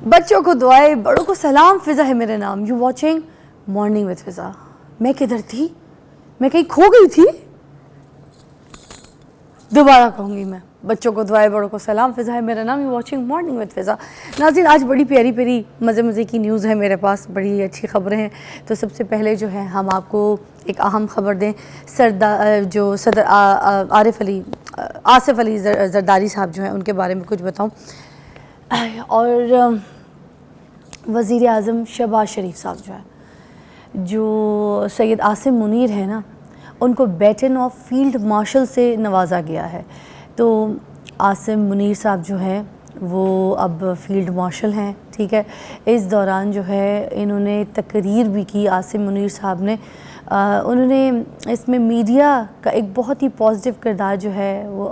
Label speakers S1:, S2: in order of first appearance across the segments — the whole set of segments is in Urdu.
S1: بچوں کو دعائیں، بڑوں کو سلام. فضا ہے میرا نام. یو واچنگ مارننگ وتھ فضا. میں کدھر تھی؟ میں کہیں کھو گئی تھی؟ دوبارہ کہوں گی میں. بچوں کو دعائیں، بڑوں کو سلام. فضا ہے میرا نام. یو واچنگ مارننگ وتھ فضا. ناظرین، آج بڑی پیاری پیاری مزے کی نیوز ہے میرے پاس، بڑی اچھی خبریں ہیں. تو سب سے پہلے جو ہے ہم آپ کو ایک اہم خبر دیں. جو صدر آصف علی زرداری صاحب جو ہیں ان کے بارے میں کچھ بتاؤں. اور وزیر اعظم شہباز شریف صاحب جو ہے، جو سید عاصم منیر ہے نا، ان کو بیٹن آف فیلڈ مارشل سے نوازا گیا ہے. تو عاصم منیر صاحب جو ہیں وہ اب فیلڈ مارشل ہیں. ٹھیک ہے. اس دوران جو ہے انہوں نے تقریر بھی کی. عاصم منیر صاحب نے انہوں نے اس میں میڈیا کا ایک بہت ہی پازیٹیو کردار جو ہے وہ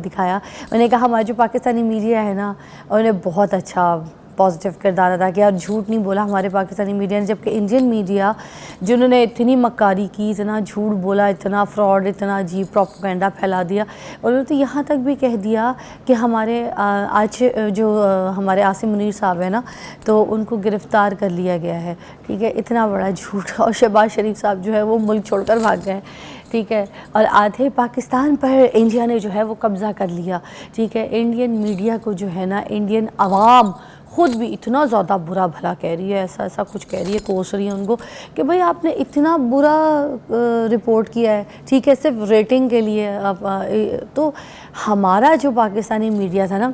S1: دکھایا. انہوں نے کہا ہمارا جو پاکستانی میڈیا ہے نا، انہوں نے بہت اچھا پازیٹیو کردار ادا کیا اور جھوٹ نہیں بولا ہمارے پاکستانی میڈیا نے. جبکہ انڈین میڈیا جنہوں نے اتنی مکاری کی، اتنا جھوٹ بولا، اتنا فراڈ، اتنا عجیب پروپیگنڈا پھیلا دیا. انہوں نے تو یہاں تک بھی کہہ دیا کہ ہمارے آج جو ہمارے عاصم منیر صاحب ہیں نا، تو ان کو گرفتار کر لیا گیا ہے. ٹھیک ہے. اتنا بڑا جھوٹ. اور شہباز شریف صاحب جو ہے وہ ملک چھوڑ کر بھاگ گئے. ٹھیک ہے. اور آدھے پاکستان پر انڈیا نے جو ہے وہ قبضہ کر لیا. ٹھیک ہے. انڈین میڈیا کو جو ہے نا، انڈین عوام خود بھی اتنا زیادہ برا بھلا کہہ رہی ہے، ایسا کچھ کہہ رہی ہے، کوس رہی ہے ان کو کہ بھئی آپ نے اتنا برا رپورٹ کیا ہے. ٹھیک ہے. صرف ریٹنگ کے لیے. تو ہمارا جو پاکستانی میڈیا تھا نا،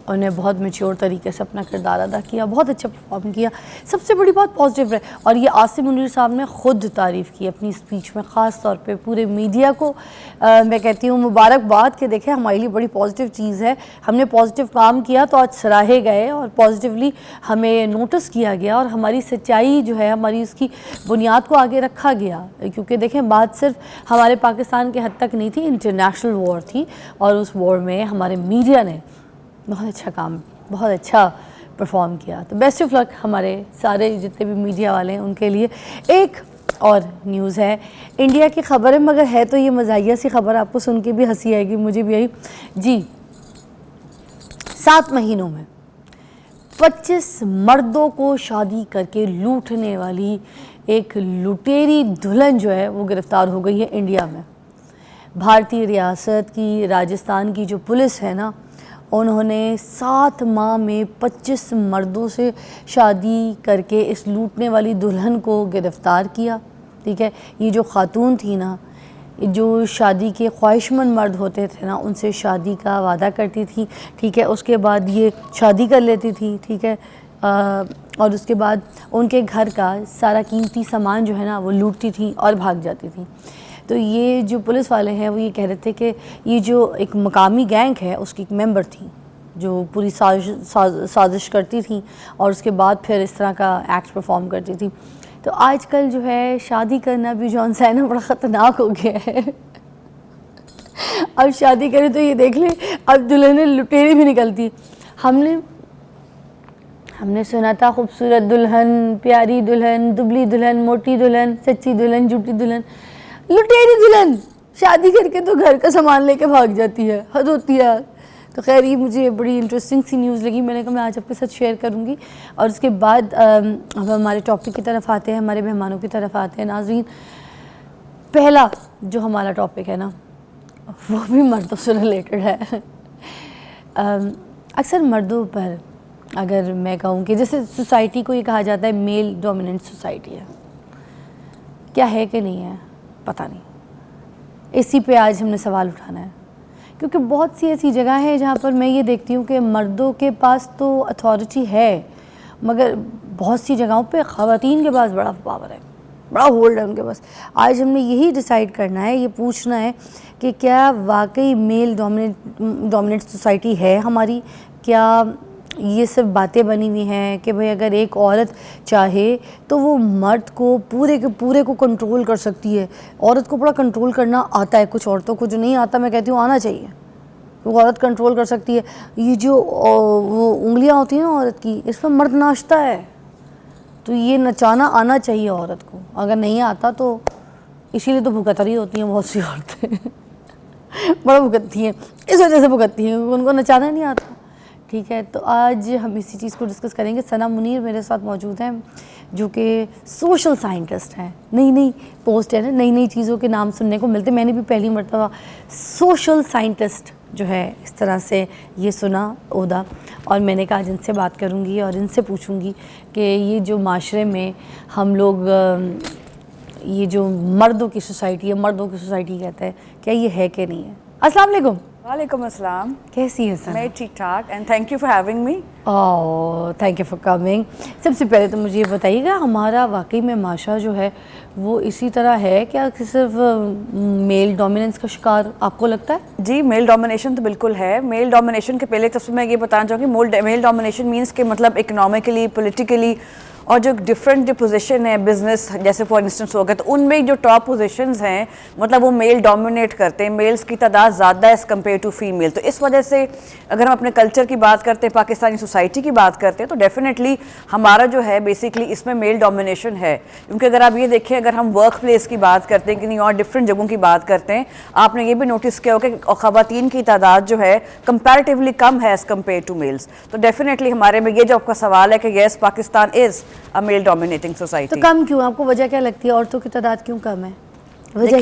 S1: انہوں نے بہت میچور طریقے سے اپنا کردار ادا کیا، بہت اچھا پرفارم کیا. سب سے بڑی بات پازیٹیو ہے. اور یہ عاصم منیر صاحب نے خود تعریف کی اپنی اسپیچ میں، خاص طور پہ پورے میڈیا کو میں کہتی ہوں مبارکباد کہ دیکھیں ہمارے لیے بڑی پازیٹیو چیز ہے. ہم نے پازیٹیو کام کیا تو آج سراہے گئے اور پازیٹیولی ہمیں نوٹس کیا گیا اور ہماری سچائی جو ہے، ہماری اس کی بنیاد کو آگے رکھا گیا. کیونکہ دیکھیں بات صرف ہمارے پاکستان کے حد تک نہیں تھی، انٹرنیشنل وار تھی. اور اس وار میں ہمارے میڈیا نے بہت اچھا کام، بہت اچھا پرفارم کیا. تو بیسٹ آف لک ہمارے سارے جتنے بھی میڈیا والے ہیں ان کے لیے. ایک اور نیوز ہے، انڈیا کی خبر ہے مگر ہے تو یہ مزاحیہ سی خبر، آپ کو سن کے بھی ہنسی آئے گی، مجھے بھی آئی. جی 7 مہینوں میں 25 مردوں کو شادی کر کے لوٹنے والی ایک لٹیری دلہن جو ہے وہ گرفتار ہو گئی ہے انڈیا میں. بھارتی ریاست کی راجستھان کی جو پولیس ہے نا، انہوں نے 7 ماہ میں 25 مردوں سے شادی کر کے اس لوٹنے والی دلہن کو گرفتار کیا. ٹھیک ہے. یہ جو خاتون تھی نا، جو شادی کے خواہش مند مرد ہوتے تھے نا، ان سے شادی کا وعدہ کرتی تھی. ٹھیک ہے. اس کے بعد یہ شادی کر لیتی تھی. ٹھیک ہے. اور اس کے بعد ان کے گھر کا سارا قیمتی سامان جو ہے نا وہ لوٹتی تھیں اور بھاگ جاتی تھیں. تو یہ جو پولیس والے ہیں وہ یہ کہہ رہے تھے کہ یہ جو ایک مقامی گینگ ہے اس کی ایک ممبر تھی جو پوری سازش کرتی تھیں اور اس کے بعد پھر اس طرح کا ایکٹ پرفارم کرتی تھی. تو آج کل جو ہے شادی کرنا بھی جو ہے نا بڑا خطرناک ہو گیا ہے. اب شادی کرے تو یہ دیکھ لیں اب دلہنیں لٹیری بھی نکلتی. ہم نے سنا تھا خوبصورت دلہن، پیاری دلہن، دبلی دلہن، موٹی دلہن، سچی دلہن، جھوٹی دلہن، لٹیری دلہن شادی کر کے تو گھر کا سامان لے کے بھاگ جاتی ہے. حد ہوتی ہے. تو خیر یہ مجھے بڑی انٹرسٹنگ سی نیوز لگی، میں نے کہا میں آج آپ کے ساتھ شیئر کروں گی. اور اس کے بعد ہم ہمارے ٹاپک کی طرف آتے ہیں، ہمارے مہمانوں کی طرف آتے ہیں. ناظرین، پہلا جو ہمارا ٹاپک ہے نا وہ بھی مردوں سے ریلیٹڈ ہے. اکثر مردوں پر اگر میں کہوں کہ جیسے سوسائٹی کو یہ کہا جاتا ہے میل ڈومیننٹ سوسائٹی ہے، کیا ہے کہ نہیں ہے پتہ نہیں. اسی پہ آج ہم نے سوال اٹھانا ہے کیونکہ بہت سی ایسی جگہ ہیں جہاں پر میں یہ دیکھتی ہوں کہ مردوں کے پاس تو اتھارٹی ہے مگر بہت سی جگہوں پہ خواتین کے پاس بڑا پاور ہے، بڑا ہولڈ ہے ان کے پاس. آج ہم نے یہی ڈیسائیڈ کرنا ہے، یہ پوچھنا ہے کہ کیا واقعی میل ڈومیننٹ سوسائٹی ہے ہماری؟ کیا یہ صرف باتیں بنی ہوئی ہیں کہ بھئی اگر ایک عورت چاہے تو وہ مرد کو پورے کے پورے کو کنٹرول کر سکتی ہے؟ عورت کو بڑا کنٹرول کرنا آتا ہے، کچھ عورتوں کو جو نہیں آتا میں کہتی ہوں آنا چاہیے. وہ عورت کنٹرول کر سکتی ہے. یہ جو وہ انگلیاں ہوتی ہیں نا عورت کی، اس پر مرد ناچتا ہے، تو یہ نچانا آنا چاہیے عورت کو. اگر نہیں آتا تو اسی لیے تو بھگت رہی ہوتی ہیں بہت سی عورتیں. بڑا بھگتتی ہیں، اس وجہ سے بھگتتی ہیں ان کو نچانا نہیں آتا. ٹھیک ہے. تو آج ہم اسی چیز کو ڈسکس کریں گے. ثنا منیر میرے ساتھ موجود ہیں جو کہ سوشل سائنٹسٹ ہیں. نئی نئی پوسٹ ہے نا, نئی نئی چیزوں کے نام سننے کو ملتے. میں نے بھی پہلی مرتبہ سوشل سائنٹسٹ جو ہے اس طرح سے یہ سنا عہدہ, اور میں نے کہا آج ان سے بات کروں گی اور ان سے پوچھوں گی کہ یہ جو معاشرے میں ہم لوگ یہ جو مردوں کی سوسائٹی ہے, مردوں کی سوسائٹی کہتا ہے, کیا یہ ہے کہ نہیں ہے؟ السلام علیکم.
S2: وعلیکم السلام.
S1: کیسی ہیں سر؟
S2: میں ٹھیک ٹھاک, and thank you for having me.
S1: Thank you for coming. سب سے پہلے تو مجھے یہ بتائیے گا ہمارا واقعی میں معاشرہ جو ہے وہ اسی طرح ہے کیا کہ صرف میل ڈومیننس کا شکار آپ کو لگتا ہے؟
S2: جی, میل ڈومینیشن تو بالکل ہے. میل ڈومینیشن کے پہلے تو میں یہ بتانا چاہوں گی میل ڈومینیشن مینس کہ مطلب اکنامکلی, پولیٹیکلی اور جو ڈفرینٹ جو پوزیشن ہے بزنس جیسے فار انسٹنس ہو گیا, تو ان میں جو ٹاپ پوزیشنز ہیں مطلب وہ میل ڈومینیٹ کرتے ہیں. میلز کی تعداد زیادہ ہے ایز کمپیئر ٹو فیمیل. تو اس وجہ سے اگر ہم اپنے کلچر کی بات کرتے ہیں, پاکستانی سوسائٹی کی بات کرتے ہیں, تو ڈیفینیٹلی ہمارا جو ہے بیسکلی اس میں میل ڈومینیشن ہے. کیونکہ اگر آپ یہ دیکھیں, اگر ہم ورک پلیس کی بات کرتے ہیں, کہیں اور ڈفرینٹ جگہوں کی بات کرتے ہیں, آپ نے یہ بھی نوٹس کیا ہوگا کہ خواتین کی تعداد جو ہے کمپیریٹیولی کم ہے ایز کمپیئر ٹو میلز. تو ڈیفینیٹلی ہمارے میں یہ جو آپ کا سوال ہے کہ یس پاکستان از a male dominating society.
S1: تو کم کیوں, آپ کو وجہ کیا لگتی ہے عورتوں کی تعداد کیوں کم ہے؟ وجہ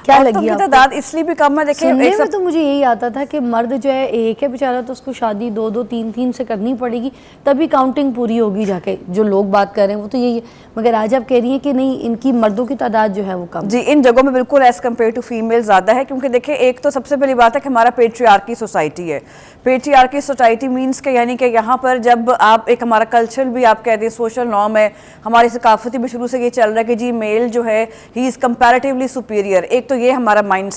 S2: کیا لگی آپ کو؟ تعداد اس لیے بھی کم ہے. دیکھیں
S1: سننے میں تو مجھے یہی آتا تھا کہ مرد جو ہے ایک ہے بیچارہ, تو اس کو شادی 2 3 سے کرنی پڑے گی تبھی کاؤنٹنگ پوری ہوگی جا کے. جو لوگ بات کر رہے ہیں وہ تو یہی ہے, مگر آج آپ کہہ رہی ہیں کہ نہیں, ان کی مردوں کی تعداد جو ہے وہ کم.
S2: جی, ان جگہوں میں بالکل ایز کمپیئر ٹو فیمیل زیادہ ہے. کیونکہ دیکھیں ایک تو سب سے پہلی بات ہے کہ ہمارا پیٹریارکی سوسائٹی ہے. پیٹریارکی سوسائٹی مینس کہ یعنی کہ یہاں پر جب آپ ایک ہمارا کلچر بھی آپ کہہ دیں سوشل نارم ہے, ہماری ثقافتی بھی شروع سے یہ چل رہا ہے کہ جی میل جو ہے ہی از کمپیریٹیولی سپیریئر. ایک تو یہ ہمارا مائنڈ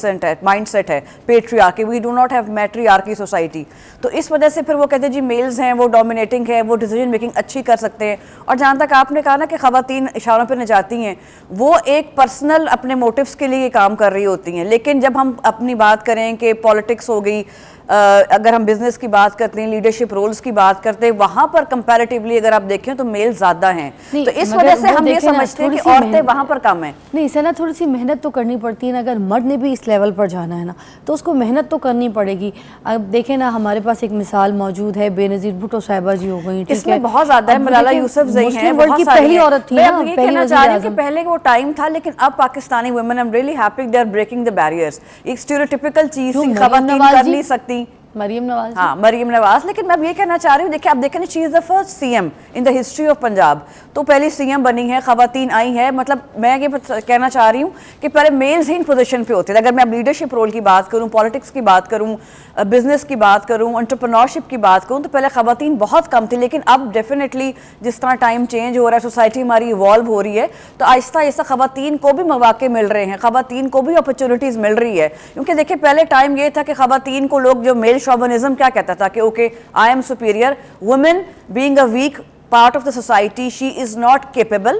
S2: سیٹ ہے patriarchy. We do not have matriarchy society. تو اس وجہ سے پھر وہ کہتے ہیں جی میلز ہیں وہ ڈومینیٹنگ ہے, وہ ڈیسیجن میکنگ اچھی کر سکتے ہیں. اور جہاں تک آپ نے کہا نا کہ خواتین اشاروں پہ نہ جاتی ہیں, وہ ایک پرسنل اپنے موٹیوز کے لیے کام کر رہی ہوتی ہیں. لیکن جب ہم اپنی بات کریں کہ پالیٹکس ہو گئی, اگر ہم بزنس کی بات کرتے ہیں, لیڈرشپ رولز کی بات کرتے ہیں, وہاں پر کمپیریٹیولی اگر آپ دیکھیں تو میل زیادہ ہیں. تو اس وجہ سے ہم یہ سمجھتے ہیں کہ عورتیں وہاں پر کم ہیں.
S1: نہیں سنا, تھوڑی سی محنت تو کرنی پڑتی ہے نا. اگر مرد نے بھی اس لیول پر جانا ہے نا تو اس کو محنت تو کرنی پڑے گی. اب دیکھیں نا, ہمارے پاس ایک مثال موجود ہے, بے نظیر بھٹو صاحبہ جی ہو گئی,
S2: اس میں بہت زیادہ ہے. ملالہ یوسفزئی ہیں,
S1: مسلم ورلڈ کی پہلی عورت تھی نا,
S2: یہ کہنا چاہ رہی ہوں کہ پہلے وہ ٹائم تھا, لیکن اب Pakistani women I'm really happy they are breaking the barriers. ایک اسٹیریوٹیپیکل چیز تھی, خواتین کر نہیں سکتی.
S1: مریم نواز.
S2: ہاں, مریم نواز. لیکن میں اب یہ کہنا چاہ رہی ہوں, دیکھیں آپ دیکھیں she is the first C M in the history of Punjab. تو پہلی سی ایم بنی ہے, خواتین آئی ہیں. مطلب میں یہ کہنا چاہ رہی ہوں کہ پہلے میلز ہی ان پوزیشن پہ ہوتے تھے. اگر میں اب لیڈرشپ رول کی بات کروں, پالیٹکس کی بات کروں, بزنس کی بات کروں, انٹرپرنورشپ کی بات کروں, تو پہلے خواتین بہت کم تھی. لیکن اب ڈیفینیٹلی جس طرح ٹائم چینج ہو رہا ہے, سوسائٹی ہماری ایوالو ہو رہی ہے, تو آہستہ آہستہ خواتین کو بھی مواقع مل رہے ہیں, خواتین کو بھی اپرچونیٹیز مل رہی ہے. کیونکہ دیکھیں پہلے ٹائم یہ تھا کہ خواتین کو لوگ جو میل شوونزم کیا کہتا تھا کہ okay I am superior, woman being a weak part of the society, she is not capable.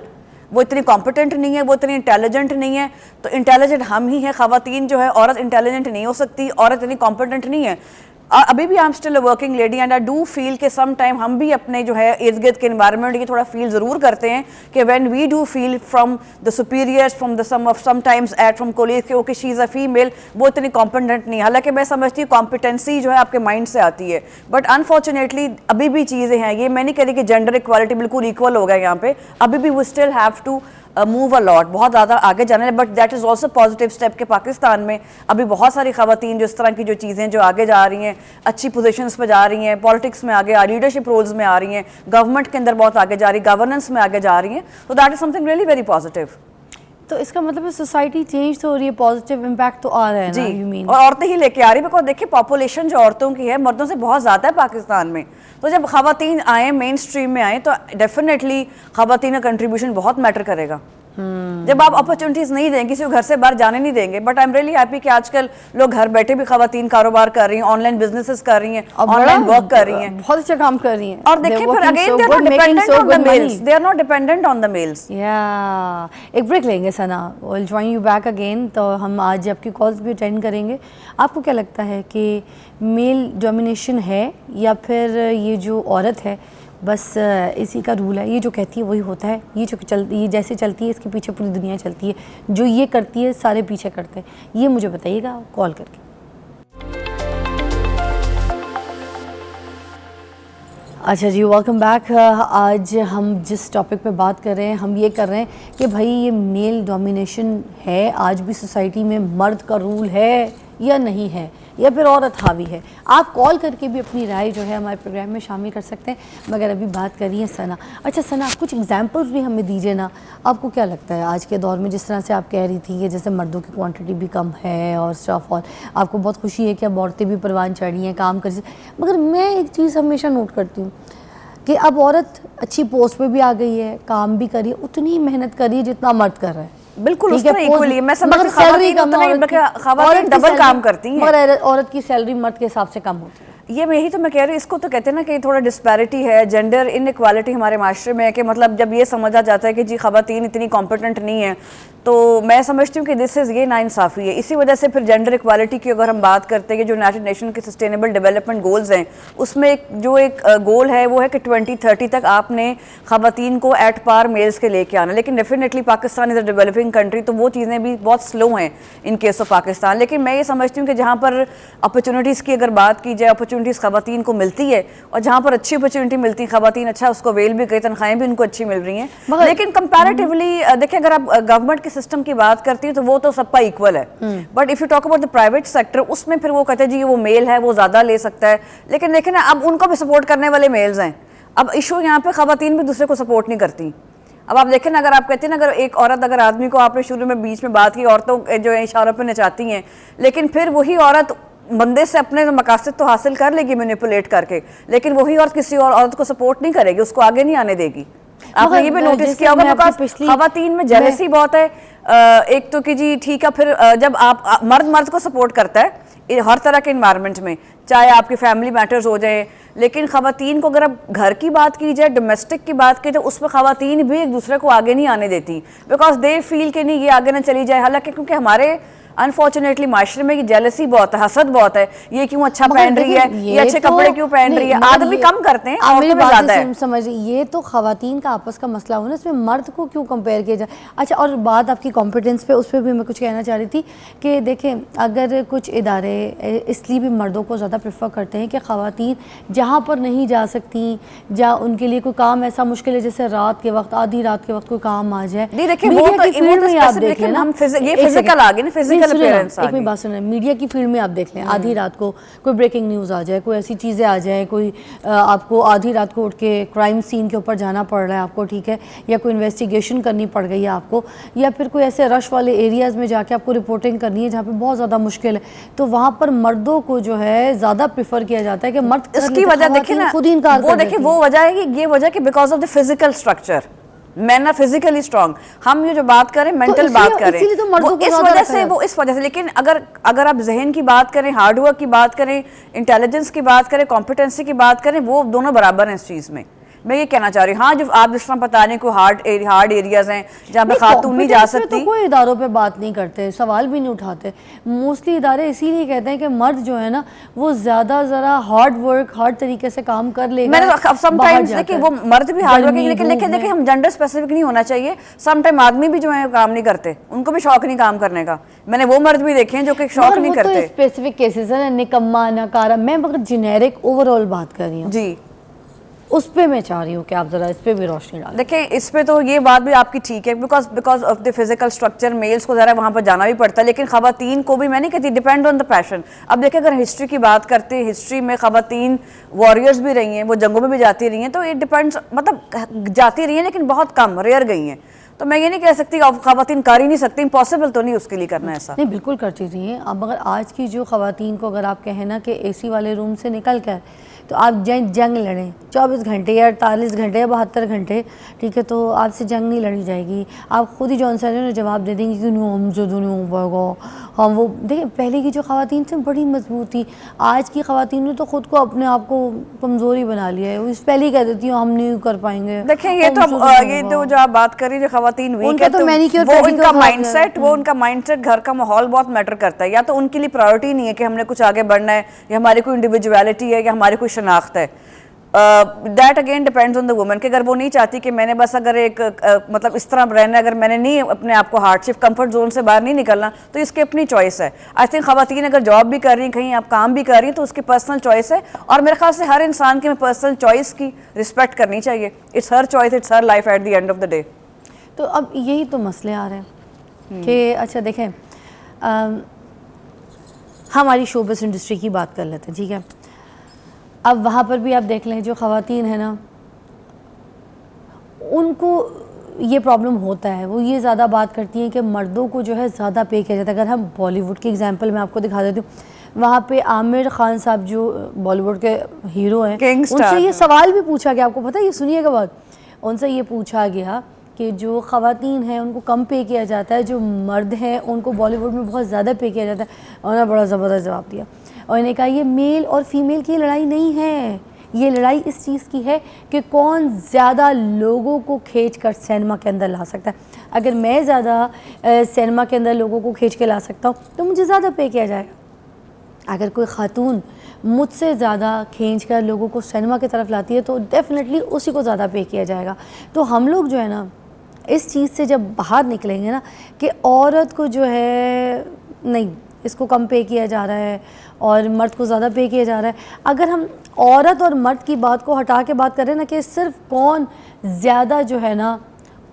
S2: وہ اتنی کمپٹنٹ نہیں ہے, وہ اتنی انٹیلیجنٹ نہیں ہے. تو انٹیلیجنٹ ہم ہی ہیں. خواتین جو ہے, عورت انٹیلیجنٹ نہیں ہو سکتی, عورت اتنی کمپٹنٹ نہیں ہے. ابھی بھی I am still a working lady, and I do feel کہ سم ٹائم ہم بھی اپنے جو ہے ارد گرد کے انوائرمنٹ یہ تھوڑا فیل ضرور کرتے ہیں کہ when we do feel from the superiors, from the sometimes at from colleague کہ okay she is a female, وہ اتنی کمپٹنٹ نہیں. حالانکہ میں سمجھتی ہوں کمپٹنسی جو ہے آپ کے مائنڈ سے آتی ہے, بٹ انفارچونیٹلی ابھی بھی چیزیں ہیں. یہ میں نہیں کہہ رہی کہ جینڈر ایکوالٹی بالکل ایکول ہو گیا یہاں پہ, ابھی بھی we still have to move a lot, بہت زیادہ آگے جانا ہے. But that is also positive step کہ پاکستان میں ابھی بہت ساری خواتین جو اس طرح کی جو چیزیں جو آگے جا رہی ہیں, اچھی پوزیشنز پہ جا رہی ہیں, پالیٹکس میں آگے, لیڈرشپ رولز میں آ رہی ہیں, گورنمنٹ کے اندر بہت آگے جا رہی ہیں, گورننس میں آگے جا رہی ہیں. تو that is some thing really very positive.
S1: تو اس کا مطلب ہے سوسائٹی چینج تو ہو رہی ہے, پازیٹیو امپیکٹ تو آ رہا ہے.
S2: جی, اور عورتیں ہی لے کے آ رہی ہیں. بیکاز دیکھیں پاپولیشن جو عورتوں کی ہے مردوں سے بہت زیادہ ہے پاکستان میں. تو جب خواتین آئیں, مین اسٹریم میں آئیں, تو ڈیفینیٹلی خواتین کا کنٹریبیوشن بہت میٹر کرے گا. جب آپ اپرچونیٹیز نہیں دیں, کسی کو گھر سے باہر جانے نہیں دیں گے. But I am really happy کہ آج کل لوگ گھر بیٹھے بھی خواتین کاروبار کر رہی ہیں, آن لائن بزنسز کر رہی ہیں, آن لائن ورک کر رہی ہیں,
S1: بہت اچھا کام کر رہی ہیں.
S2: اور دیکھیں پھر again they are not dependent on the males. They are not dependent on the males.
S1: ایک بریک لیں گے ثنا, we'll join you back again. تو ہم آج آپ کی کالز بھی اٹینڈ کریں گے. آپ کو کیا لگتا ہے کہ میل ڈومینیشن ہے یا پھر یہ جو عورت ہے بس اسی کا رول ہے, یہ جو کہتی ہے وہی ہوتا ہے, یہ جیسے چلتی ہے اس کے پیچھے پوری دنیا چلتی ہے, جو یہ کرتی ہے سارے پیچھے کرتے ہیں؟ یہ مجھے بتائیے گا کال کر کے. اچھا جی ویلکم بیک. آج ہم جس ٹاپک پہ بات کر رہے ہیں ہم یہ کر رہے ہیں کہ بھائی یہ میل ڈومینیشن ہے آج بھی سوسائٹی میں, مرد کا رول ہے یا نہیں ہے, یا پھر عورت حاوی ہے. آپ کال کر کے بھی اپنی رائے جو ہے ہمارے پروگرام میں شامل کر سکتے ہیں. مگر ابھی بات کر رہی ہیں ثنا. اچھا ثنا, کچھ ایگزامپلس بھی ہمیں دیجیے نا. آپ کو کیا لگتا ہے آج کے دور میں جس طرح سے آپ کہہ رہی تھی کہ جیسے مردوں کی کوانٹٹی بھی کم ہے اور اسٹاف, اور آپ کو بہت خوشی ہے کہ اب عورتیں بھی پروان چڑھی ہیں کام کر, مگر میں ایک چیز ہمیشہ نوٹ کرتی ہوں کہ اب عورت اچھی پوسٹ پہ بھی آ گئی ہے, کام بھی کری ہے, اتنی محنت کری ہے جتنا مرد کر رہا ہے.
S2: بالکل اس طرح ایکولی میں سمجھتی ہوں خواتین ڈبل کام کرتی ہیں,
S1: مگر عورت کی سیلری مرد کے حساب سے کم ہوتی ہے.
S2: یہی تو میں کہہ رہی ہوں, اس کو تو کہتے ہیں نا کہ تھوڑا ڈسپیرٹی ہے, جینڈر ان ایکوالٹی ہمارے معاشرے میں ہے کہ مطلب جب یہ سمجھا جاتا ہے کہ جی خواتین اتنی کمپیٹنٹ نہیں ہیں, تو میں سمجھتی ہوں کہ دس از یہ ناانصافی ہے. اسی وجہ سے پھر جینڈر ایکوالٹی کی اگر ہم بات کرتے ہیں کہ جو یونائٹڈ نیشن کے سسٹینیبل ڈیولپمنٹ گولز ہیں اس میں ایک گول ہے وہ ہے کہ 2030 تک آپ نے خواتین کو ایٹ پار میلز کے لے کے آنا. لیکن definitely Pakistan is a developing country, تو وہ چیزیں بھی بہت سلو ہیں ان کیس آف پاکستان. لیکن میں یہ سمجھتی ہوں کہ جہاں پر اپرچونیٹیز کی اگر بات کی جائے, اپرچونیٹیز خواتین کو ملتی ہے, اور جہاں پر اچھی اپرچونیٹی ملتی ہے خواتین اچھا اس کو ویل بھی گئی, تنخواہیں بھی ان کو اچھی مل رہی ہیں. لیکن کمپیریٹیولی دیکھیں اگر آپ گورنمنٹ کے سسٹم کی بات کرتی ہیں تو وہ تو سب کا ایکول ہے, but if you talk about the private sector اس میں پھر وہ کہتے ہیں جی وہ میل ہے وہ زیادہ لے سکتا ہے. لیکن دیکھیں نا اب ان کو بھی سپورٹ کرنے والے میلز ہیں. اب ایشو یہاں پہ خواتین بھی دوسرے کو سپورٹ نہیں کرتی. اب آپ دیکھیں نا اگر آپ کہتے ہیں نا اگر ایک عورت اگر آدمی کو آپ نے شروع میں بیچ میں بات کی عورتوں جو اشاروں پہ نچاتی ہیں, لیکن پھر وہی عورت بندے سے اپنے مقاصد تو حاصل کر لے گی مینیپولیٹ کر کے, لیکن وہی عورت کسی اور عورت کو سپورٹ نہیں کرے گی, اس کو آگے نہیں آنے دے گی. آپ نے یہ بھی نوٹس کیا ہوگا بیکاز خواتین میں جیلسی بہت ہے. ایک تو کہ جی ٹھیک ہے, پھر جب آپ مرد کو سپورٹ کرتا ہے ہر طرح کے انوائرمنٹ میں, چاہے آپ کے فیملی میٹرز ہو جائیں, لیکن خواتین کو اگر اب گھر کی بات کی جائے, ڈومیسٹک کی بات کی جائے, اس میں خواتین بھی ایک دوسرے کو آگے نہیں آنے دیتی بیکاز دے فیل کہ نہیں یہ آگے نہ چلی جائے. حالانکہ کیونکہ ہمارے انفارچونیٹلی معاشرے میں یہ جیلسی بہت ہے, حسد بہت ہے, یہ کیوں اچھا پہن رہی ہے, یہ اچھے کپڑے کیوں پہن رہی ہے. آدمی کم کرتے ہیں, عورتوں میں زیادہ ہے.
S1: سمجھ یہ تو خواتین کا آپس کا مسئلہ ہو نا, اس میں مرد کو کیوں کمپیئر کیا جائے. اچھا اور بات آپ کی کمپیٹنس پہ, اس پہ بھی میں کچھ کہنا چاہ رہی تھی کہ دیکھیں اگر کچھ ادارے اس لیے بھی مردوں کو زیادہ پریفر کرتے ہیں کہ خواتین جہاں پر نہیں جا سکتی, جہاں ان کے لیے کوئی کام ایسا مشکل ہے جیسے رات کے وقت, آدھی رات کے وقت کوئی کام آ جائے.
S2: دیکھیں وہ تو یہ فزیکل آ گئی نا, فزیکل اپیرنس آ گئی.
S1: بات سنیں, میڈیا کی فیلڈ میں آپ دیکھ لیں, آدھی رات کو کوئی بریکنگ نیوز آ جائے, کوئی ایسی چیزیں آ جائیں, کوئی آپ کو آدھی رات کو اٹھ کے کرائم سین کے اوپر جانا پڑ رہا ہے آپ کو, ٹھیک ہے, یا کوئی انویسٹیگیشن کرنی پڑ گئی ہے آپ کو, یا پھر کوئی ایسے رش والے ایریاز میں جا کے آپ کو رپورٹنگ کرنی ہے جہاں پہ بہت زیادہ مشکل ہے, تو وہاں پر مردوں کو جو ہے زیادہ پریفر کیا جاتا ہے کہ مرد
S2: اس کی وجہ دیکھیں نا,
S1: خود ہی انکار
S2: وہ دیکھیں وہ وجہ ہے کہ یہ وجہ کہ because of the physical structure, men are physically strong. ہم یہ جو بات کریں مینٹل بات کریں اس وجہ سے. لیکن اگر آپ ذہن کی بات کریں, ہارڈ ورک کی بات کریں, انٹیلیجنس کی بات کریں, کمپیٹنسی کی بات کریں, وہ دونوں برابر ہیں اس چیز میں. میں یہ کہنا چاہ رہی ہوں. ہاں جو آپ جس طرح بتا رہے ہیں کوئی ہارڈ ایریاز ہیں جہاں پہ خاتون نہیں جا سکتی,
S1: تو کوئی اداروں پہ بات نہیں کرتے, سوال بھی نہیں اٹھاتے. موسٹلی ادارے اسی لیے کہتے ہیں کہ مرد جو ہے نا وہ زیادہ ذرا ہارڈ ورک ہارڈ طریقے سے کام کر لے گا.
S2: میں نے سم ٹائمز دیکھیں وہ مرد بھی ہارڈ ورکنگ, لیکن دیکھیں ہم جنڈر اسپیسیفک نہیں ہونا چاہیے. سم ٹائم آدمی بھی جو ہے کام نہیں کرتے, ان کو بھی شوق نہیں کام کرنے کا. میں نے وہ مرد بھی دیکھے ہیں جو کہ شوق نہیں کرتے.
S1: اسپیسیفک کیسز ہیں, نکما ناکارہ, میں مگر جنیرک اوور آل بات کر رہی ہوں
S2: جی,
S1: اس پہ میں چاہ رہی ہوں کہ آپ ذرا اس پہ بھی روشنی ڈالیں.
S2: دیکھیں اس پہ تو یہ بات بھی آپ کی ٹھیک ہے because of the physical structure males کو ذرا وہاں پر جانا بھی پڑتا ہے, لیکن خواتین کو بھی میں نہیں کہتی ڈیپینڈ آن دا پیشن. اب دیکھیں اگر ہسٹری کی بات کرتے ہیں, ہسٹری میں خواتین واریئرز بھی رہی ہیں, وہ جنگوں میں بھی جاتی رہی ہیں, تو اٹ ڈیپینڈس, مطلب جاتی رہی ہیں لیکن بہت کم, ریئر گئی ہیں. تو میں یہ نہیں کہہ سکتی خواتین کر ہی نہیں سکتی, امپاسبل تو نہیں اس کے لیے کرنا ایسا.
S1: نہیں بالکل کرتی رہی ہیں. اب اگر آج کی جو خواتین کو اگر آپ کہیں نا کہ اے سی والے روم سے نکل کر تو آپ جنگ لڑیں 24 گھنٹے یا 48 گھنٹے یا 72 گھنٹے, ٹھیک ہے, تو آپ سے جنگ نہیں لڑی جائے گی. آپ خود ہی جون سیلر نے جواب دے دیں گے کہ ہم جو نہیں ہو ہم وہ. دیکھیں پہلے کی جو خواتین تھیں بڑی مضبوط تھی, آج کی خواتین نے تو خود کو اپنے آپ کو کمزوری بنا لیا ہے. وہ اس پہلے ہی کہہ دیتی ہوں ہم نہیں کر پائیں گے.
S2: دیکھیں یہ تو جو آپ بات کر رہی ہیں جو خواتین ویک ہے, وہ ان کا مائنڈ سیٹ گھر کا ماحول بہت میٹر کرتا ہے. یا تو ان کے لیے پرائورٹی نہیں ہے کہ ہم نے کچھ آگے بڑھنا ہے, یا ہماری کوئی انڈیویجویلٹی ہے, یا ہماری کوئی شناخت ہے. That again depends on the woman کہ اگر وہ نہیں چاہتی کہ میں نے بس اگر ایک مطلب اس طرح رہنا ہے, اگر میں نے نہیں اپنے آپ کو ہارڈ شپ کمفرٹ زون سے باہر نہیں نکلنا تو اس کی اپنی چوائس ہے. آئی تھنک خواتین اگر جاب بھی کر رہی ہیں, کہیں آپ کام بھی کر رہی ہیں, تو اس کی پرسنل چوائس ہے, اور میرے خیال سے ہر انسان کی میں پرسنل چوائس کی رسپیکٹ کرنی چاہیے. It's her choice, it's her life at the end of the day.
S1: تو اب یہی تو مسئلے آ رہے ہیں کہ اچھا دیکھیں ہماری شوبز انڈسٹری کی بات کر لیتے ہیں, ٹھیک ہے. اب وہاں پر بھی آپ دیکھ لیں جو خواتین ہیں نا ان کو یہ پرابلم ہوتا ہے, وہ یہ زیادہ بات کرتی ہیں کہ مردوں کو جو ہے زیادہ پے کیا جاتا ہے. اگر ہم بالی ووڈ کی ایگزامپل میں آپ کو دکھا دیتی ہوں, وہاں پہ عامر خان صاحب جو بالی ووڈ کے ہیرو ہیں ان سے یہ سوال بھی پوچھا گیا, آپ کو پتہ ہے, یہ سنیے گا بات, ان سے یہ پوچھا گیا کہ جو خواتین ہیں ان کو کم پے کیا جاتا ہے, جو مرد ہیں ان کو بالی ووڈ میں بہت زیادہ پے کیا جاتا ہے. انہوں نے بڑا زبردست جواب دیا, اور انہوں نے کہا یہ میل اور فیمیل کی لڑائی نہیں ہے, یہ لڑائی اس چیز کی ہے کہ کون زیادہ لوگوں کو کھینچ کر سینما کے اندر لا سکتا ہے. اگر میں زیادہ سینما کے اندر لوگوں کو کھینچ کے لا سکتا ہوں تو مجھے زیادہ پے کیا جائے گا. اگر کوئی خاتون مجھ سے زیادہ کھینچ کر لوگوں کو سینما کی طرف لاتی ہے تو ڈیفینیٹلی اسی کو زیادہ پے کیا جائے گا. تو ہم لوگ جو ہے نا اس چیز سے جب باہر نکلیں گے نا کہ عورت کو جو ہے نہیں اس کو کم پے کیا جا رہا ہے اور مرد کو زیادہ پے کیا جا رہا ہے, اگر ہم عورت اور مرد کی بات کو ہٹا کے بات کریں نا کہ صرف کون زیادہ جو ہے نا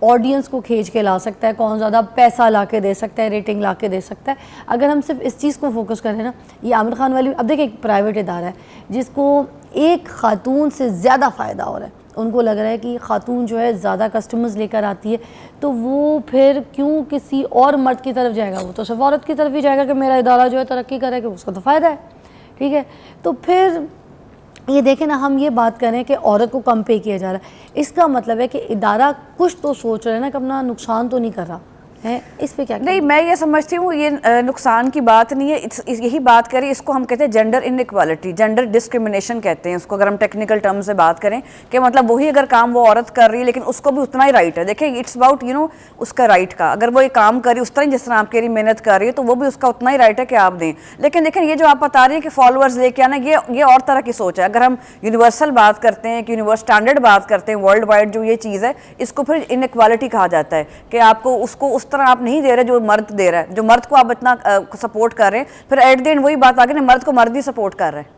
S1: آڈینس کو کھینچ کے لا سکتا ہے, کون زیادہ پیسہ لا کے دے سکتا ہے, ریٹنگ لا کے دے سکتا ہے, اگر ہم صرف اس چیز کو فوکس کریں نا, یہ عامر خان والی, اب دیکھیں ایک پرائیویٹ ادارہ ہے جس کو ایک خاتون سے زیادہ فائدہ ہو رہا ہے, ان کو لگ رہا ہے کہ خاتون جو ہے زیادہ کسٹمرز لے کر آتی ہے تو وہ پھر کیوں کسی اور مرد کی طرف جائے گا, وہ تو صرف عورت کی طرف ہی جائے گا کہ میرا ادارہ جو ہے ترقی کرے کہ اس کو تو فائدہ ہے, ٹھیک ہے. تو پھر یہ دیکھیں نا, ہم یہ بات کریں کہ عورت کو کم پے کیا جا رہا ہے, اس کا مطلب ہے کہ ادارہ کچھ تو سوچ رہا ہے نا کہ اپنا نقصان تو نہیں کر رہا ہے. اس پہ کیا
S2: نہیں, میں یہ سمجھتی ہوں یہ نقصان کی بات نہیں ہے, یہی بات کریں, اس کو ہم کہتے ہیں جینڈر انیکوالٹی, جینڈر ڈسکرمنیشن کہتے ہیں اس کو, اگر ہم ٹیکنیکل ٹرم سے بات کریں کہ مطلب وہی اگر کام وہ عورت کر رہی ہے لیکن اس کو بھی اتنا ہی رائٹ ہے. دیکھیں اٹس اباؤٹ اس کا رائٹ کا, اگر وہ یہ کام کر رہی ہے اس طرح جس طرح آپ کہہ رہی محنت کر رہی ہے تو وہ بھی اس کا اتنا ہی رائٹ ہے کہ آپ دیں. لیکن دیکھیں یہ جو آپ بتا رہی ہیں کہ فالوورز لے کے آنا, یہ اور طرح کی سوچ ہے. اگر ہم یونیورسل بات کرتے ہیں کہ یونیورس اسٹینڈرڈ بات کرتے ہیں ورلڈ وائڈ, جو یہ چیز ہے اس کو پھر انیکوالٹی کہا جاتا ہے کہ آپ کو اس طرح آپ نہیں دے رہے جو مرد دے رہا ہے, جو مرد کو آپ اتنا سپورٹ کر رہے ہیں, پھر ایٹ دی اینڈ وہی بات آگے نا, مرد کو مرد ہی سپورٹ کر رہا ہے.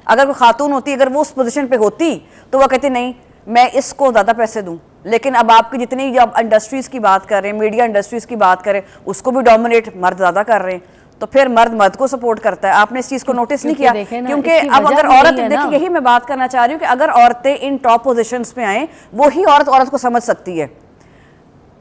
S2: اگر کوئی خاتون ہوتی, اگر وہ اس پوزیشن پہ ہوتی تو وہ کہتی نہیں میں اس کو زیادہ پیسے دوں, لیکن اب آپ کی جتنی جب انڈسٹریز کی بات کر رہے ہیں, میڈیا انڈسٹریز کی بات کریں, اس کو بھی ڈومینیٹ مرد زیادہ کر رہے ہیں, تو پھر مرد کو سپورٹ کرتا ہے. آپ نے اس چیز کو نوٹس نہیں کیا, کیونکہ اب اگر عورت, دیکھیں یہی میں بات کرنا چاہ رہی ہوں کہ اگر عورتیں ان ٹاپ پوزیشنز پہ آئیں, وہی عورت کو سمجھ سکتی ہے.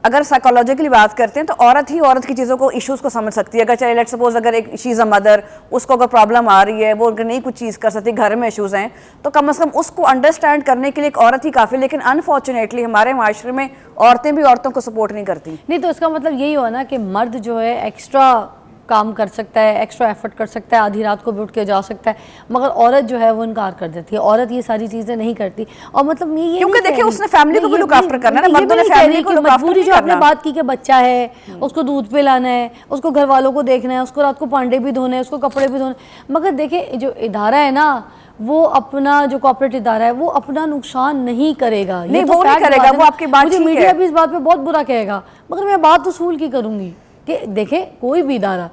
S2: اگر سائیکالوجیکلی بات کرتے ہیں تو عورت ہی عورت کی چیزوں کو, ایشوز کو سمجھ سکتی ہے. اگر چلے لیٹ سپوز اگر ایک شی از اے مدر, اس کو اگر پرابلم آ رہی ہے, وہ اگر نہیں کچھ چیز کر سکتی, گھر میں ایشوز ہیں, تو کم از کم اس کو انڈرسٹینڈ کرنے کے لیے ایک عورت ہی کافی. لیکن انفارچونیٹلی ہمارے معاشرے میں عورتیں بھی عورتوں کو سپورٹ نہیں کرتی.
S1: نہیں تو اس کا مطلب یہی ہوا نا کہ مرد جو ہے ایکسٹرا کام کر سکتا ہے, ایکسٹرا ایفرٹ کر سکتا ہے, آدھی رات کو بھی اٹھ کے جا سکتا ہے, مگر عورت جو ہے وہ انکار کر دیتی ہے. عورت یہ ساری چیزیں نہیں کرتی, اور مطلب یہ
S2: کیونکہ دیکھیں اس نے فیملی کو بھی لک آفٹر کرنا ہے, مردوں نے فیملی کو لک آفٹر
S1: جو آپ نے بات کی کہ بچہ ہے, اس کو دودھ پلانا ہے, اس کو گھر والوں کو دیکھنا ہے, اس کو رات کو پانڈے بھی دھونے ہیں, اس کو کپڑے بھی دھونے. مگر دیکھیں جو ادارہ ہے نا, وہ اپنا جو کارپوریٹ ادارہ ہے وہ اپنا نقصان نہیں کرے گا.
S2: نہیں وہ نہیں کرے گا, وہ آپ کی بات ٹھیک ہے.
S1: میڈیا بھی اس بات پہ بہت برا کہے گا, مگر میں بات اصول کی کروں گی کہ دیکھیں کوئی بھی ادارہ,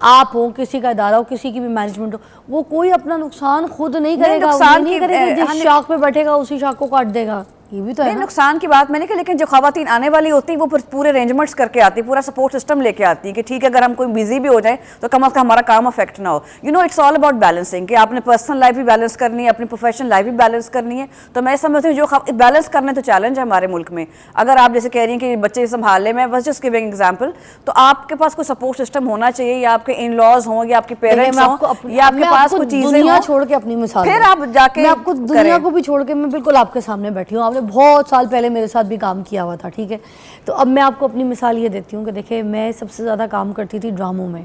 S1: آپ ہو, کسی کا ادارہ ہو, کسی کی بھی مینجمنٹ ہو, وہ کوئی اپنا نقصان خود نہیں کرے گا. وہ نہیں کرے گا جس شاخ پہ بیٹھے گا اسی شاخ کو کاٹ دے گا. یہ بھی تو ہے
S2: نقصان کی بات میں نے کہ, لیکن جو خواتین آنے والی ہوتی ہیں وہ پورے ارینجمنٹس کر کے آتی, پورا سپورٹ سسٹم لے کے آتی ہے کہ ٹھیک ہے اگر ہم کوئی بیزی بھی ہو جائیں تو کم از کم ہمارا کام افیکٹ نہ ہو. اٹس آل اباؤٹ بیلنسنگ, کہ آپ نے پرسنل لائف بھی بیلنس کرنی ہے, اپنی پروفیشنل لائف بھی بیلنس کرنی ہے. تو میں سمجھتی ہوں جو بیلنس کرنا تو چیلنج ہے ہمارے ملک میں. اگر آپ جیسے کہہ رہی ہیں کہ بچے سنبھال لیں, میں بس جسٹ گیونگ ایگزامپل, تو آپ کے پاس کوئی سپورٹ سسٹم ہونا چاہیے, یا آپ کے ان لاز ہوں, یا آپ کے پیرنٹس ہوں, یا آپ کے پاس کوئی چیزیں ہوں.
S1: چھوڑ کے اپنی مثال,
S2: پھر آپ جا کے,
S1: میں آپ کو دنیا کو بھی چھوڑ کے میں بالکل آپ کے سامنے بیٹھی ہوں. آپ نے بہت سال پہلے میرے ساتھ بھی کام کیا ہوا تھا, ٹھیک ہے. تو اب میں آپ کو اپنی مثال یہ دیتی ہوں کہ دیکھیں میں سب سے زیادہ کام کرتی تھی ڈراموں میں.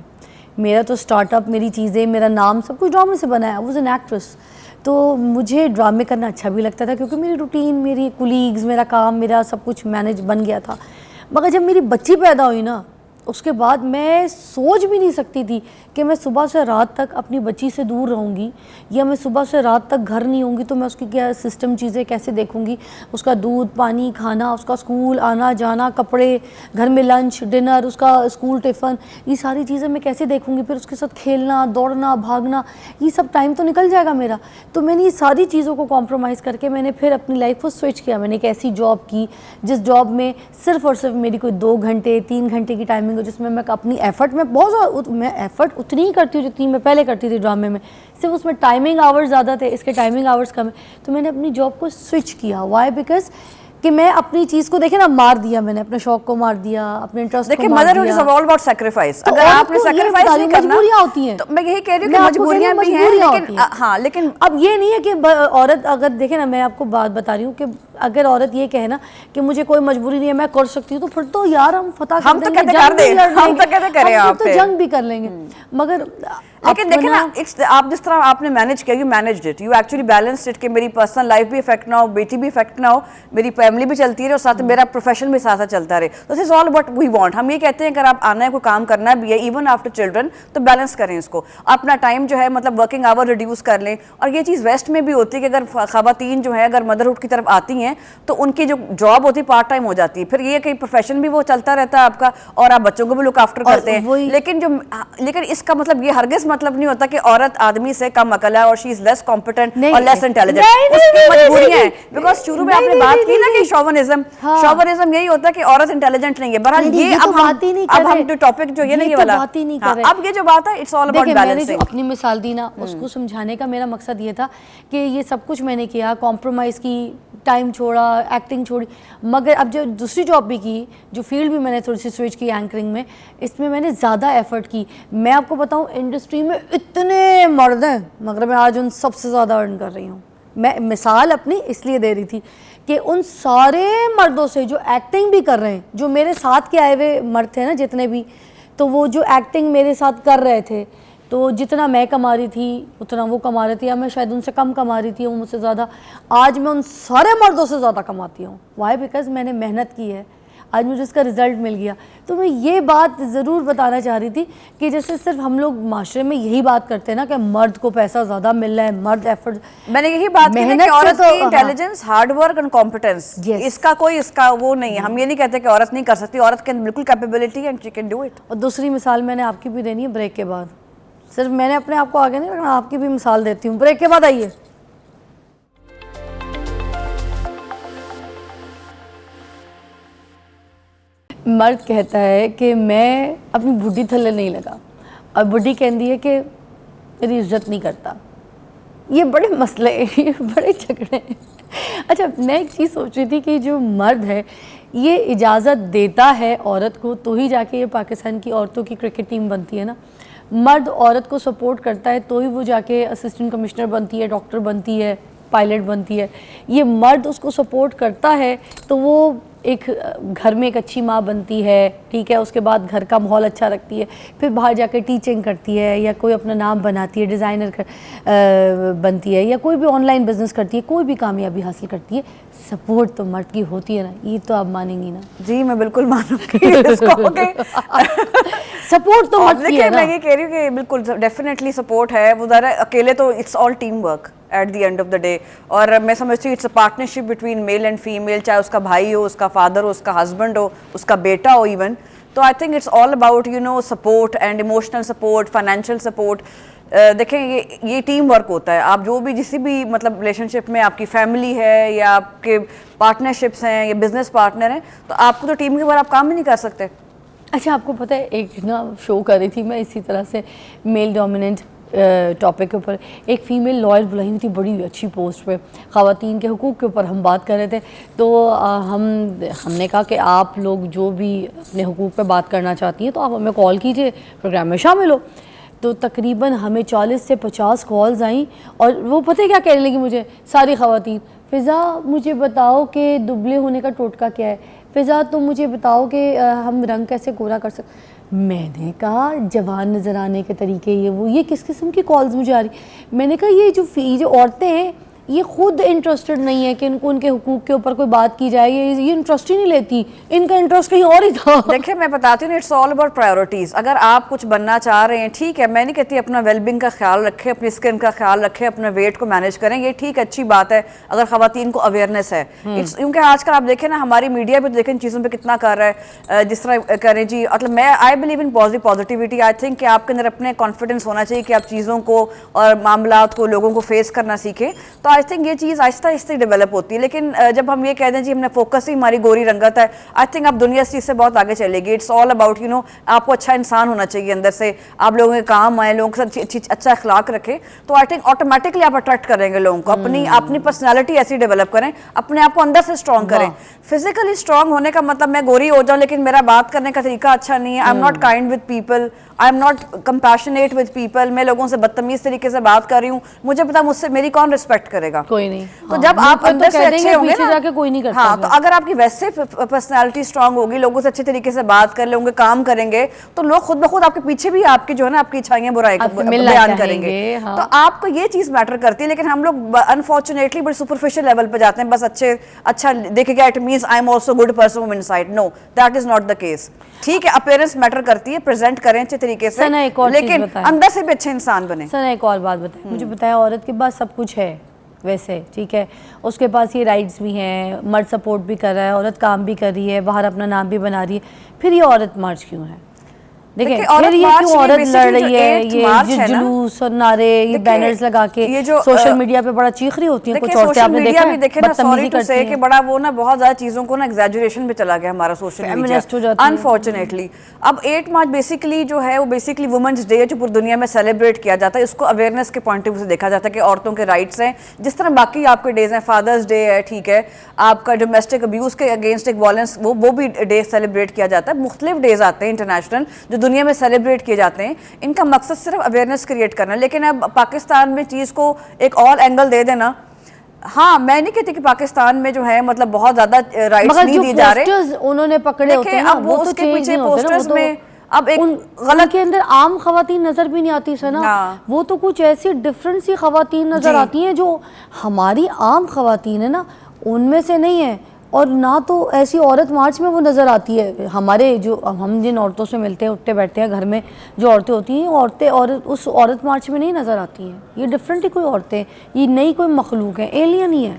S1: میرا تو سٹارٹ اپ, میری چیزیں, میرا نام سب کچھ ڈرامے سے بنا ہے. I was an actress. تو مجھے ڈرامے کرنا اچھا بھی لگتا تھا کیونکہ میری روٹین, میری کولیگز, میرا کام, میرا سب کچھ مینج بن گیا تھا. مگر جب میری بچی پیدا ہوئی نا, اس کے بعد میں سوچ بھی نہیں سکتی تھی کہ میں صبح سے رات تک اپنی بچی سے دور رہوں گی, یا میں صبح سے رات تک گھر نہیں ہوں گی تو میں اس کی کیا سسٹم چیزیں کیسے دیکھوں گی, اس کا دودھ پانی کھانا, اس کا اسکول آنا جانا, کپڑے, گھر میں لنچ ڈنر, اس کا اسکول ٹفن, یہ ساری چیزیں میں کیسے دیکھوں گی, پھر اس کے ساتھ کھیلنا دوڑنا بھاگنا, یہ سب ٹائم تو نکل جائے گا میرا. تو میں نے یہ ساری چیزوں کو کمپرومائز کر کے میں نے پھر اپنی لائف کو سوئچ کیا. میں نے ایک ایسی جاب کی جس جاب میں صرف اور صرف میری کوئی 2 گھنٹے 3 گھنٹے کی ٹائمنگ ہو, جس میں میں اپنی ایفرٹ میں بہت زیادہ, میں ایفرٹ اتنی ہی کرتی ہوں جتنی میں پہلے کرتی تھی ڈرامے میں, صرف اس میں ٹائمنگ آورز زیادہ تھے, اس کے ٹائمنگ آورز کم ہے. تو میں نے اپنی جاب کو سوئچ کیا. وائی؟ بیکاز کہ میں اپنی چیز کو دیکھیں نا مار دیا, میں نے اپنے شوق کو مار دیا, اپنے انٹرسٹ کو مار دیا.
S2: دیکھیں motherhood is all about sacrifice. اگر آپ نے sacrifice نہیں کرنا,
S1: مجبوریاں ہوتی ہیں.
S2: تو میں یہی کہہ رہی ہوں کہ مجبوریاں بھی ہیں, لیکن ہاں لیکن
S1: اب یہ نہیں ہے کہ عورت, اگر دیکھیں نا میں آپ کو بات بتا رہی ہوں کہ اگر عورت یہ کہے نا کہ مجھے کوئی مجبوری نہیں ہے میں کر سکتی ہوں, تو پھر تو یار ہم فتح کر دیں گے, ہم تو جنگ بھی کر لیں گے. مگر
S2: لیکن دیکھیں نا, آپ جس طرح آپ نے مینیج کیا, you managed it, you actually balanced it, کہ میری پرسنل لائف بھی افیکٹ نہ ہو, بیٹی بھی افیکٹ نہ ہو, میری فیملی بھی چلتی رہے اور ساتھ میرا پروفیشن بھی ساتھ ساتھ چلتا رہے. دس از آل وٹ وی وانٹ. ہم یہ کہتے ہیں اگر آپ آنا ہے کوئی کام کرنا بھی ہے ایون آفٹر چلڈرن, تو بیلنس کریں اس کو, اپنا ٹائم جو ہے مطلب ورکنگ آور ریڈیوس کر لیں. اور یہ چیز ویسٹ میں بھی ہوتی ہے کہ اگر خواتین جو ہے اگر مدرہڈ کی طرف آتی ہیں تو ان کی جو جاب ہوتی ہے پارٹ ٹائم ہو جاتی ہے, پھر یہ کہ پروفیشن بھی وہ چلتا رہتا ہے آپ کا اور آپ بچوں کو بھی لک آفٹر کرتے ہیں. لیکن اس کا مطلب یہ ہرگز مطلب نہیں ہوتا کہ عورت آدمی سے کم عقل ہے اور شی از لیس کمپیٹنٹ اور لیس انٹیلیجنٹ. اس کی مجبوریاں ہیں, بیکاز شروع میں آپ نے بات کی نا کہ شوونزم یہی ہوتا ہے کہ عورت انٹیلیجنٹ نہیں ہے. بہرحال یہ اب ہم جو ٹاپک جو یہ نہیں والا, اب یہ جو بات ہے اٹس آل اباؤٹ بیلنسنگ.
S1: میں نے جو اپنی مثال دی نا, اس کو سمجھانے کا میرا مقصد یہ تھا کہ یہ سب کچھ میں نے کیا, کمپرومائز کی, ٹائم چھوڑا, ایکٹنگ چھوڑی, مگر اب جو دوسری جاب بھی کی, جو فیلڈ بھی میں نے تھوڑی سی سوئچ کی اینکرنگ میں, اس میں نے زیادہ ایفرٹ کی. میں آپ کو بتاؤں انڈسٹری میں اتنے مرد ہیں مگر میں آج ان سب سے زیادہ ارن کر رہی ہوں. میں مثال اپنی اس لیے دے رہی تھی کہ ان سارے مردوں سے جو ایکٹنگ بھی کر رہے ہیں, جو میرے ساتھ کے آئے ہوئے مرد تھے نا جتنے بھی, تو وہ جو ایکٹنگ میرے ساتھ کر رہے تھے, تو جتنا میں کما رہی تھی اتنا وہ کما رہی تھی, یا میں شاید ان سے کم کما رہی تھی, وہ مجھ سے زیادہ, آج میں ان سارے مردوں سے زیادہ کماتی ہوں. وائی؟ بیکاز میں نے محنت کی ہے, آج مجھے اس کا رزلٹ مل گیا. تو میں یہ بات ضرور بتانا چاہ رہی تھی کہ جیسے صرف ہم لوگ معاشرے میں یہی بات کرتے ہیں نا کہ مرد کو پیسہ زیادہ مل رہا ہے, مرد ایفرٹ,
S2: میں نے یہی بات کی کہ عورت کی intelligence, hard work and competence, اس کا کوئی اس کا وہ نہیں ہے. ہم یہ نہیں کہتے کہ عورت نہیں کر سکتی, عورت کے بالکل capability and she can do it.
S1: اور دوسری مثال میں نے آپ کی بھی دینی ہے بریک کے بعد. صرف میں نے اپنے آپ کو آگے نہیں رکھنا, آپ کی بھی مثال دیتی ہوں, بریک کے بعد آئیے. مرد کہتا ہے کہ میں اپنی بڈھی تھلے نہیں لگا, اور بڈھی کہتی ہے کہ میری عزت نہیں کرتا. یہ بڑے مسئلے ہیں, یہ بڑے جھگڑے ہیں. اچھا, میں ایک چیز سوچ رہی تھی کہ جو مرد ہے یہ اجازت دیتا ہے عورت کو تو ہی جا کے یہ پاکستان کی عورتوں کی کرکٹ ٹیم بنتی ہے نا. مرد عورت کو سپورٹ کرتا ہے تو ہی وہ جا کے اسسٹنٹ کمشنر بنتی ہے, ڈاکٹر بنتی ہے, پائلٹ بنتی ہے. یہ مرد اس کو سپورٹ کرتا ہے تو وہ ایک گھر میں ایک اچھی ماں بنتی ہے, ٹھیک ہے, اس کے بعد گھر کا ماحول اچھا رکھتی ہے, پھر باہر جا کے ٹیچنگ کرتی ہے, یا کوئی اپنا نام بناتی ہے, ڈیزائنر بنتی ہے, یا کوئی بھی آن لائن بزنس کرتی ہے, کوئی بھی کامیابی حاصل کرتی ہے. سپورٹ تو مرد کی ہوتی ہے نا, یہ تو آپ مانیں گی نا؟
S2: جی میں بالکل مانوں گی اس کو کہ
S1: سپورٹ تو مرد کی ہے نا.
S2: میں یہ کہہ رہی ہوں کہ بالکل ڈیفینیٹلی سپورٹ ہے, وہ ذرا اکیلے تو it's all team work at the end of the day. اور میں سمجھتی ہوں it's a partnership between male and female, چاہے اس کا بھائی ہو, اس کا فادر ہو, اس کا ہسبینڈ ہو, اس کا بیٹا ہو ایون. تو I think it's all about you know support and emotional support, financial support. دیکھیں یہ ٹیم ورک ہوتا ہے. آپ جو بھی جسی بھی مطلب ریلیشن شپ میں, آپ کی فیملی ہے یا آپ کے پارٹنرشپس ہیں یا بزنس پارٹنر ہیں, تو آپ کو تو ٹیم کے بغیر آپ کام ہی نہیں کر سکتے.
S1: اچھا, آپ کو پتہ ہے ایک نا شو کر رہی تھی میں اسی طرح سے میل ڈومیننٹ ٹاپک کے اوپر, ایک فیمیل لائر بلائی ہوئی تھی بڑی اچھی پوسٹ پہ, خواتین کے حقوق کے اوپر ہم بات کر رہے تھے. تو ہم نے کہا کہ آپ لوگ جو بھی اپنے حقوق پہ بات کرنا چاہتی ہیں تو آپ ہمیں کال کیجئے, پروگرام میں شامل ہو. تو تقریباً ہمیں 40 سے 50 کالز آئیں, اور وہ پتہ کیا کہنے لگی مجھے ساری خواتین, فضا مجھے بتاؤ کہ دبلے ہونے کا ٹوٹکا کیا ہے, فضا تم مجھے بتاؤ کہ ہم رنگ کیسے گورا کر سکتے. میں نے کہا جوان نظر آنے کے طریقے یہ وہ, یہ کس قسم کی کالز مجھے آ رہی. میں نے کہا یہ جو عورتیں ہیں یہ خود انٹرسٹڈ نہیں ہے کہ ان کو ان کے حقوق کے اوپر کوئی بات کی جائے, یہ انٹرسٹ ہی نہیں لیتی, ان کا انٹرسٹ کہیں اور ہی تھا.
S2: دیکھیں میں بتاتی ہوں, اٹس آل اباؤٹ پرائیورٹیز. اگر آپ کچھ بننا چاہ رہے ہیں ٹھیک ہے, میں نہیں کہتی اپنا ویل بینگ کا خیال رکھیں, اپنی اسکن کا خیال رکھیں, اپنے ویٹ کو مینیج کریں, یہ ٹھیک اچھی بات ہے اگر خواتین کو اویئرنیس ہے. کیونکہ آج کل آپ دیکھیں نا ہماری میڈیا بھی دیکھیں چیزوں پہ کتنا کر رہا ہے, جس طرح کریں جی, مطلب میں I believe in positivity. I think کہ آپ کے اندر اپنے کانفیڈنس ہونا چاہیے کہ آپ چیزوں کو اور معاملات کو لوگوں کو فیس کرنا سیکھیں. تو آئی تھنک یہ چیز آہستہ آہستہ ڈیولپ ہوتی ہے. لیکن جب ہم یہ کہہ دیں جی ہم نے فوکس ہی ہماری گوری رنگت ہے, آئی تھنک اب دنیا اس چیز سے بہت آگے چلے گی. اٹس آل اباؤٹ آپ کو اچھا انسان ہونا چاہیے اندر سے, آپ لوگوں کے کام آئیں, لوگوں کے ساتھ اچھا اخلاق رکھیں, تو آئی تھنک آٹومیٹکلی آپ اٹریکٹ کریں گے لوگوں کو. اپنی پرسنالٹی ایسی ڈیولپ کریں, اپنے آپ کو اندر سے اسٹرانگ کریں. فزیکلی اسٹرانگ ہونے کا مطلب میں گوری ہو جاؤں لیکن میرا بات کرنے کا طریقہ اچھا نہیں ہے, I am not kind with people, I am not compassionate with people, میں لوگوں سے بدتمیز طریقے سے بات کر رہی ہوں, مجھے پتا مجھ سے میری کون رسپیکٹ کرے گا؟
S1: کوئی نہیں.
S2: تو جب آپ اندر سے اچھے ہوں گے نا, ہاں, تو اگر آپ کی ویسے پرسنالٹی اسٹرانگ ہوگی, لوگوں سے اچھے طریقے سے بات کر لیں گے, کام کریں گے, تو لوگ خود بخود آپ کے پیچھے بھی آپ کی جو ہے نا آپ کی اچھائیاں برائی بیان کریں گے. تو آپ کو یہ چیز میٹر کرتی ہے. لیکن ہم لوگ انفارچونیٹلی بڑی سپرفیشل لیول پہ جاتے ہیں, بس اچھا دیکھے گا it means I am also good person from inside. No, that is not the case. ٹھیک ہے اپیرنس میٹر کرتی ہے, پریزنٹ کریں اچھے طریقے سے, لیکن اندر سے بھی اچھے انسان بنے.
S1: سر ایک اور بات بتائیں, مجھے بتایا عورت کے پاس سب کچھ ہے ویسے, ٹھیک ہے, اس کے پاس یہ رائٹس بھی ہیں, مرد سپورٹ بھی کر رہا ہے, عورت کام بھی کر رہی ہے, باہر اپنا نام بھی بنا رہی ہے, پھر یہ عورت مارچ کیوں ہے؟ دیکھیں پھر یہ کیوں عورت لڑ رہی ہے, یہ جلوس اور نعرے, یہ بینرز لگا کے سوشل میڈیا پہ بڑا چیخ رہی ہوتی ہیں کچھ عورتیں, آپ نے دیکھا ہے بدتمیزی کرتی ہیں.
S2: کہ بڑا وہ نا بہت زیادہ چیزوں کو نا ایگزیجریشن پہ چلا گیا ہمارا سوشل میڈیا انفارچونیٹلی. اب 8 مارچ بیسیکلی جو ہے وہ بیسیکلی وومنس ڈے جو پوری دنیا میں سیلیبریٹ کیا جاتا ہے, اس کو اویئرنیس کے پوائنٹ آف ویو سے دیکھا جاتا ہے کہ عورتوں کے رائٹس ہیں جس طرح باقی آپ کے ڈیز ہیں, فادرز ڈے ہے, ٹھیک ہے, آپ کا ڈومیسٹک ابیوز کے اگینسٹ ایک وائلنس وہ بھی ڈے سیلیبریٹ کیا جاتا ہے. مختلف ڈیز آتے ہیں انٹرنیشنل جو دنیا میں سیلیبریٹ کیے جاتے ہیں, ان کا مقصد صرف اویئرنیس کریٹ کرنا. لیکن اب پاکستان میں چیز کو ایک اور اینگل دے دینا, ہاں میں نہیں کہتی کہ پاکستان میں جو ہے مطلب بہت زیادہ رائٹس نہیں دیے جا رہے,
S1: انہوں نے پکڑے ہوتے ہیں,
S2: اب وہ اس کے پیچھے پوسٹرز میں اب ایک
S1: غلط کے اندر عام خواتین نظر بھی نہیں آتی سنا, وہ تو کچھ ایسی ڈفرنٹ سی خواتین نظر آتی ہیں جو ہماری عام خواتین ہیں نا ان میں سے نہیں ہے, اور نہ تو ایسی عورت مارچ میں وہ نظر آتی ہے. ہمارے جو ہم جن عورتوں سے ملتے ہیں اٹھتے بیٹھتے ہیں گھر میں جو عورتیں ہوتی ہیں, اس عورت مارچ میں نہیں نظر آتی ہیں. یہ ڈفرینٹ ہی کوئی عورتیں, یہ نئی کوئی مخلوق ہے, ایلین ہی ہے.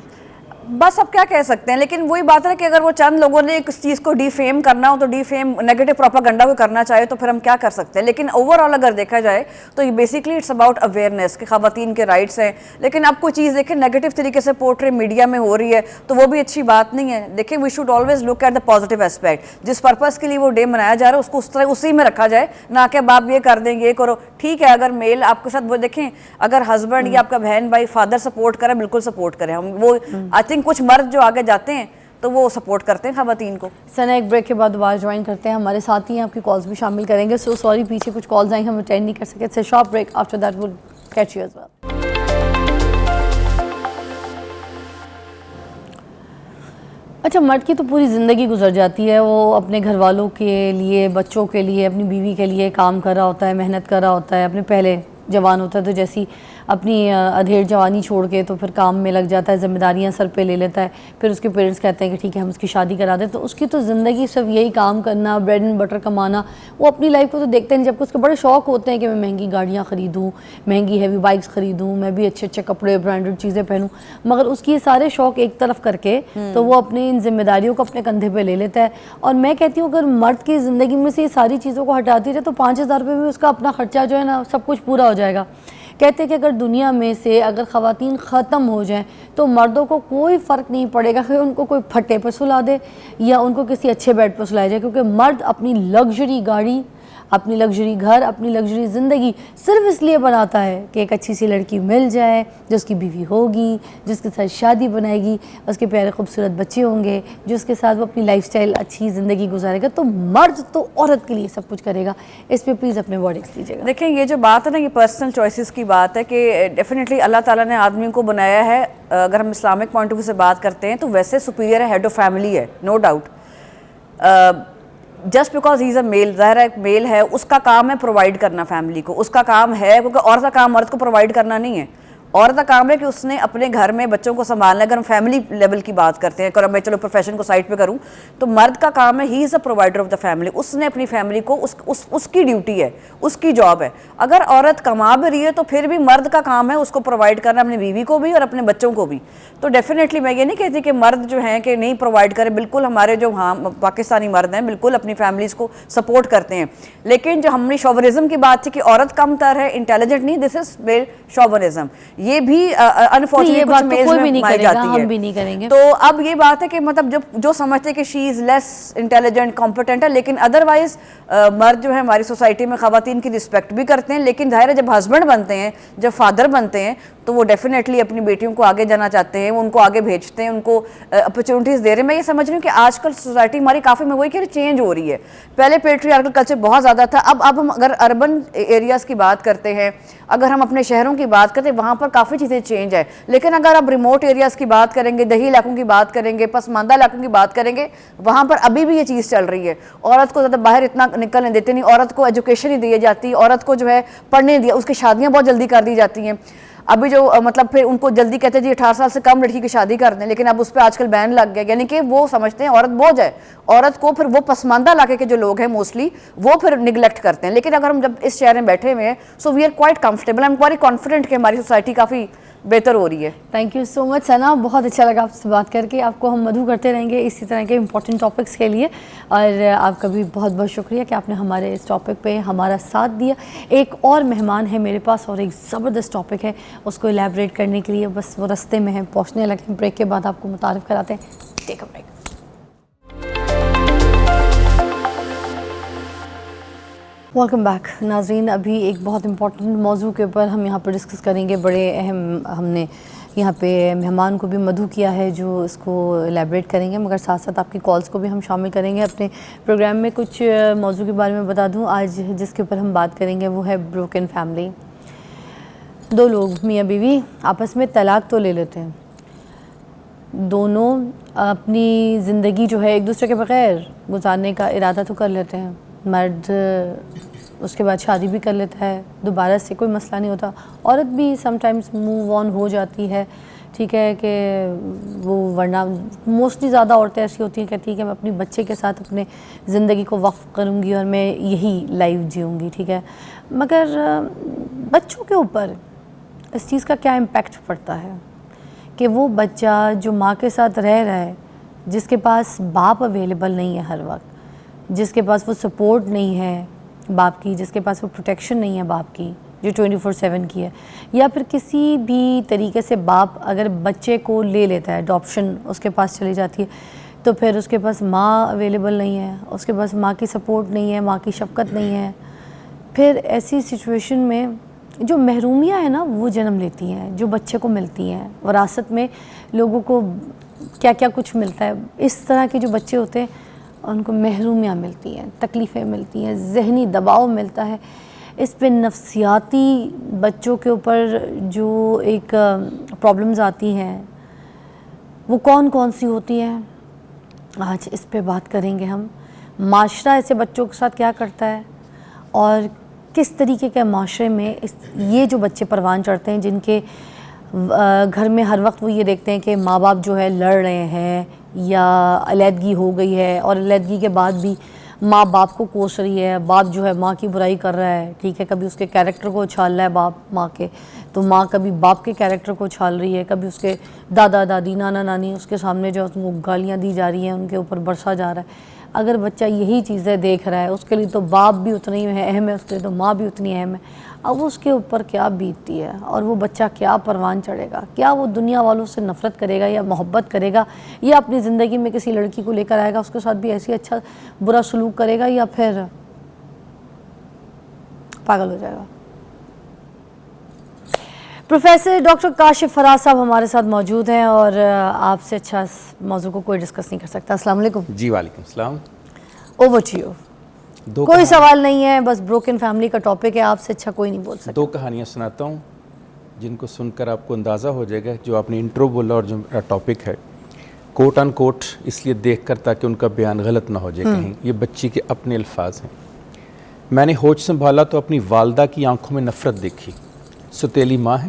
S2: بس اب کیا کہہ سکتے ہیں. لیکن وہی بات ہے کہ اگر وہ چند لوگوں نے اس چیز کو ڈی فیم کرنا ہو تو ڈی فیم نیگیٹو پروپاگنڈا کو کرنا چاہے تو پھر ہم کیا کر سکتے ہیں. لیکن اوور آل اگر دیکھا جائے تو یہ بیسکلی اٹس اباؤٹ اویئرنیس کہ خواتین کے رائٹس ہیں. لیکن اب کوئی چیز دیکھیں نیگیٹو طریقے سے پورٹری میڈیا میں ہو رہی ہے تو وہ بھی اچھی بات نہیں ہے. دیکھیں we should always look at the positive aspect. جس پرپز کے لیے وہ ڈے منایا جا رہا ہے اس کو اس طرح اسی میں رکھا جائے, نہ کہ اب آپ یہ کر دیں یہ کرو. ٹھیک ہے اگر میل آپ کے ساتھ وہ دیکھیں اگر ہسبینڈ یا آپ کا بہن بھائی فادر سپورٹ کرے بالکل سپورٹ کرے. ہم وہ آئی تھنک کچھ مرد جو آگے جاتے ہیں تو وہ سپورٹ کرتے ہیں خواتین کو.
S1: سنا ایک بریک کے بعد دوبارہ جوائن کرتے ہیں, ہمارے ساتھ ہی آپ کی کالز بھی شامل کریں گے. سو سوری پیچھے کچھ کالز آئیں ہم اٹینڈ نہیں کر سکے. It's a short break, after that will catch you as well. اچھا, مرد کی تو پوری زندگی گزر جاتی ہے, وہ اپنے گھر والوں کے لیے, بچوں کے لیے, اپنی بیوی کے لیے کام کر رہا ہوتا ہے, محنت کر رہا ہوتا ہے. اپنے پہلے جوان ہوتا ہے تو جیسی اپنی ادھیڑ جوانی چھوڑ کے تو پھر کام میں لگ جاتا ہے, ذمہ داریاں سر پہ لے لیتا ہے. پھر اس کے پیرنٹس کہتے ہیں کہ ٹھیک ہے ہم اس کی شادی کرا دیں, تو اس کی تو زندگی صرف یہی کام کرنا, بریڈ اینڈ بٹر کمانا. وہ اپنی لائف کو تو دیکھتے ہیں, جبکہ اس کے بڑے شوق ہوتے ہیں کہ میں مہنگی گاڑیاں خریدوں, مہنگی ہیوی بائکس خریدوں, میں بھی اچھے اچھے کپڑے برانڈڈ چیزیں پہنوں. مگر اس کی یہ سارے شوق ایک طرف کر کے تو وہ اپنی ان ذمہ داریوں کو اپنے کندھے پہ لے لیتا ہے. اور میں کہتی ہوں اگر مرد کی زندگی میں سے یہ ساری چیزوں کو ہٹاتی رہے تو 5,000 روپے میں اس کا اپنا خرچہ جو ہے نا سب کچھ پورا ہو جائے گا. کہتے ہیں کہ اگر دنیا میں سے اگر خواتین ختم ہو جائیں تو مردوں کو کوئی فرق نہیں پڑے گا کہ ان کو کوئی پھٹے پہ سلا دے یا ان کو کسی اچھے بیڈ پہ سلایا جائے, کیونکہ مرد اپنی لگژری گاڑی, اپنی لگژری گھر, اپنی لگژری زندگی صرف اس لیے بناتا ہے کہ ایک اچھی سی لڑکی مل جائے جو اس کی بیوی ہوگی, جس کے ساتھ شادی بنائے گی, اس کے پیارے خوبصورت بچے ہوں گے, جس کے ساتھ وہ اپنی لائف سٹائل اچھی زندگی گزارے گا. تو مرد تو عورت کے لیے سب کچھ کرے گا. اس پہ پلیز اپنے ورڈنگس دیجیے گا.
S2: دیکھیں یہ جو بات ہے نا یہ پرسنل چوائسیز کی بات ہے کہ ڈیفینیٹلی اللہ تعالیٰ نے آدمی کو بنایا ہے, اگر ہم اسلامک پوائنٹ آف ویو سے بات کرتے ہیں تو ویسے سپیریئر ہے, ہیڈ آف فیملی ہے, no doubt. Just because he is a male, ظاہر ہے ایک میل ہے, اس کا کام ہے پرووائڈ کرنا فیملی کو, اس کا کام ہے, کیونکہ عورت کا کام مرد کو پرووائڈ کرنا نہیں ہے. عورت کا کام ہے کہ اس نے اپنے گھر میں بچوں کو سنبھالنا. اگر ہم فیملی لیول کی بات کرتے ہیں, اگر میں چلو پروفیشن کو سائڈ پہ کروں, تو مرد کا کام ہے, he is a provider of the family. اس نے اپنی فیملی کو اس کی ڈیوٹی ہے, اس کی جاب ہے. اگر عورت کما بھی رہی ہے تو پھر بھی مرد کا کام ہے اس کو پرووائڈ کرنا, اپنی بیوی کو بھی اور اپنے بچوں کو بھی. تو ڈیفینیٹلی میں یہ نہیں کہتی کہ مرد جو ہیں کہ نہیں پرووائڈ کرے, بالکل ہمارے جو پاکستانی مرد ہیں بالکل اپنی فیملیز کو سپورٹ کرتے ہیں. لیکن جو ہم نے شوورزم کی بات تھی کہ عورت کم تر ہے, انٹیلیجنٹ نہیں, دس از میل شوورزم. یہ بھی انفارچونیٹلی کچھ میلز میں پائی جاتی ہے. تو اب یہ بات ہے کہ مطلب جو سمجھتے ہیں کہ شی از لیس انٹیلیجنٹ, کمپٹنٹ ہے, لیکن ادروائز مرد جو ہے ہماری سوسائٹی میں خواتین کی رسپیکٹ بھی کرتے ہیں. لیکن ظاہر ہے جب ہسبینڈ بنتے ہیں, جب فادر بنتے ہیں, تو وہ ڈیفینیٹلی اپنی بیٹیوں کو آگے جانا چاہتے ہیں, ان کو آگے بھیجتے ہیں, ان کو اپرچونیٹیز دے رہے ہیں. میں یہ سمجھ رہی ہوں کہ آج کل سوسائٹی ہماری کافی میں وہی کہ چینج ہو رہی ہے. پہلے پیٹریارکل کلچر بہت زیادہ تھا, اب ہم اگر اربن ایریاز کی بات کرتے ہیں, اگر ہم اپنے شہروں کی بات کرتے ہیں, وہاں پر کافی چیزیں چینج ہے. لیکن اگر آپ ریموٹ ایریاز کی بات کریں گے, دیہی علاقوں کی بات کریں گے, پسماندہ علاقوں کی بات کریں گے, وہاں پر ابھی بھی یہ چیز چل رہی ہے. عورت کو زیادہ باہر اتنا نکلنے دیتے نہیں, عورت کو ایجوکیشن نہیں دی جاتی, عورت کو جو ہے پڑھنے دیا, اس کی شادیاں بہت جلدی کر دی جاتی ہیں. ابھی جو مطلب پھر ان کو جلدی کہتے ہیں جی 18 سال سے کم لڑکی کی شادی کر دیں, لیکن اب اس پہ آج کل بین لگ گیا. یعنی کہ وہ سمجھتے ہیں عورت بوجھ ہے, عورت کو پھر وہ پسماندہ علاقے کے جو لوگ ہیں موسٹلی وہ پھر نگلیکٹ کرتے ہیں. لیکن اگر ہم جب اس شہر میں بیٹھے ہوئے ہیں, so we are quite comfortable, I am very confident کہ ہماری سوسائٹی کافی بہتر ہو رہی ہے.
S1: تھینک یو سو مچ ثنا, بہت اچھا لگا آپ سے بات کر کے. آپ کو ہم مدعو کرتے رہیں گے اسی طرح کے امپورٹنٹ ٹاپکس کے لیے, اور آپ کا بھی بہت بہت شکریہ کہ آپ نے ہمارے اس ٹاپک پہ ہمارا ساتھ دیا. ایک اور مہمان ہے میرے پاس اور ایک زبردست ٹاپک ہے, اس کو الیبریٹ کرنے کے لیے بس وہ رستے میں ہیں, پہنچنے لگے ہیں. بریک کے بعد آپ کو متعارف کراتے ہیں. ٹیک اے بریک. ویلکم بیک ناظرین. ابھی ایک بہت امپورٹنٹ موضوع کے اوپر ہم یہاں پہ ڈسکس کریں گے. بڑے اہم ہم نے یہاں پہ مہمان کو بھی مدعو کیا ہے جو اس کو الیبریٹ کریں گے, مگر ساتھ ساتھ آپ کی کالز کو بھی ہم شامل کریں گے اپنے پروگرام میں. کچھ موضوع کے بارے میں بتا دوں, آج جس کے اوپر ہم بات کریں گے وہ ہے بروکن فیملی. دو لوگ میاں بیوی آپس میں طلاق تو لے لیتے ہیں, دونوں اپنی زندگی جو ہے ایک دوسرے کے بغیر گزارنے کا ارادہ تو کر لیتے ہیں. مرد اس کے بعد شادی بھی کر لیتا ہے, دوبارہ سے کوئی مسئلہ نہیں ہوتا. عورت بھی سم ٹائمز موو آن ہو جاتی ہے, ٹھیک ہے, کہ وہ ورنہ موسٹلی زیادہ عورتیں ایسی ہوتی ہیں کہتی ہیں کہ میں اپنی بچے کے ساتھ اپنے زندگی کو وقف کروں گی اور میں یہی لائف جیوں گی, ٹھیک ہے. مگر بچوں کے اوپر اس چیز کا کیا امپیکٹ پڑتا ہے کہ وہ بچہ جو ماں کے ساتھ رہ رہا ہے, جس کے پاس باپ اویلیبل نہیں ہے ہر وقت, جس کے پاس وہ سپورٹ نہیں ہے باپ کی, جس کے پاس وہ پروٹیکشن نہیں ہے باپ کی جو 24/7 کی ہے, یا پھر کسی بھی طریقے سے باپ اگر بچے کو لے لیتا ہے, اڈاپشن اس کے پاس چلی جاتی ہے, تو پھر اس کے پاس ماں اویلیبل نہیں ہے, اس کے پاس ماں کی سپورٹ نہیں ہے, ماں کی شفقت نہیں ہے. پھر ایسی سچویشن میں جو محرومیاں ہیں نا وہ جنم لیتی ہیں, جو بچے کو ملتی ہیں وراثت میں. لوگوں کو کیا کیا کچھ ملتا ہے, اس طرح کے جو بچے ہوتے ہیں ان کو محرومیاں ملتی ہیں, تکلیفیں ملتی ہیں, ذہنی دباؤ ملتا ہے. اس پہ نفسیاتی بچوں کے اوپر جو ایک پرابلمز آتی ہیں وہ کون کون سی ہوتی ہیں, آج اس پہ بات کریں گے ہم. معاشرہ ایسے بچوں کے ساتھ کیا کرتا ہے اور کس طریقے کے معاشرے میں یہ جو بچے پروان چڑھتے ہیں, جن کے گھر میں ہر وقت وہ یہ دیکھتے ہیں کہ ماں باپ جو ہے لڑ رہے ہیں یا علیحدگی ہو گئی ہے, اور علیحدگی کے بعد بھی ماں باپ کو کوس رہی ہے, باپ جو ہے ماں کی برائی کر رہا ہے, ٹھیک ہے, کبھی اس کے کیریکٹر کو اچھال رہا ہے باپ ماں کے, تو ماں کبھی باپ کے کیریکٹر کو اچھال رہی ہے, کبھی اس کے دادا دادی نانا نانی اس کے سامنے جو وہ گالیاں دی جا رہی ہیں, ان کے اوپر برسا جا رہا ہے. اگر بچہ یہی چیزیں دیکھ رہا ہے, اس کے لیے تو باپ بھی اتنا ہی اہم ہے, اس کے لیے تو ماں بھی اتنی اہم ہے. اب اس کے اوپر کیا بیتتی ہے, اور وہ بچہ کیا پروان چڑھے گا, کیا وہ دنیا والوں سے نفرت کرے گا یا محبت کرے گا, یا اپنی زندگی میں کسی لڑکی کو لے کر آئے گا, اس کے ساتھ بھی ایسی اچھا برا سلوک کرے گا, یا پھر پاگل ہو جائے گا. پروفیسر ڈاکٹر کاشف فراز صاحب ہمارے ساتھ موجود ہیں, اور آپ سے اچھا اس موضوع کو کوئی ڈسکس نہیں کر سکتا. السلام علیکم.
S3: جی وعلیکم السلام.
S1: Over to you. کوئی سوال نہیں ہے, بس بروکن فیملی کا ٹاپک ہے, آپ سے اچھا کوئی نہیں بول سکتا.
S3: دو کہانیاں سناتا ہوں جن کو سن کر آپ کو اندازہ ہو جائے گا جو آپ نے انٹرو بولا اور جو میرا ٹاپک ہے, کوٹ ان کوٹ اس لیے دیکھ کر تاکہ ان کا بیان غلط نہ ہو جائے کہیں. یہ بچی کے اپنے الفاظ ہیں. میں نے ہوش سنبھالا تو اپنی والدہ کی آنکھوں میں نفرت دیکھی. ستیلی ماں ہے,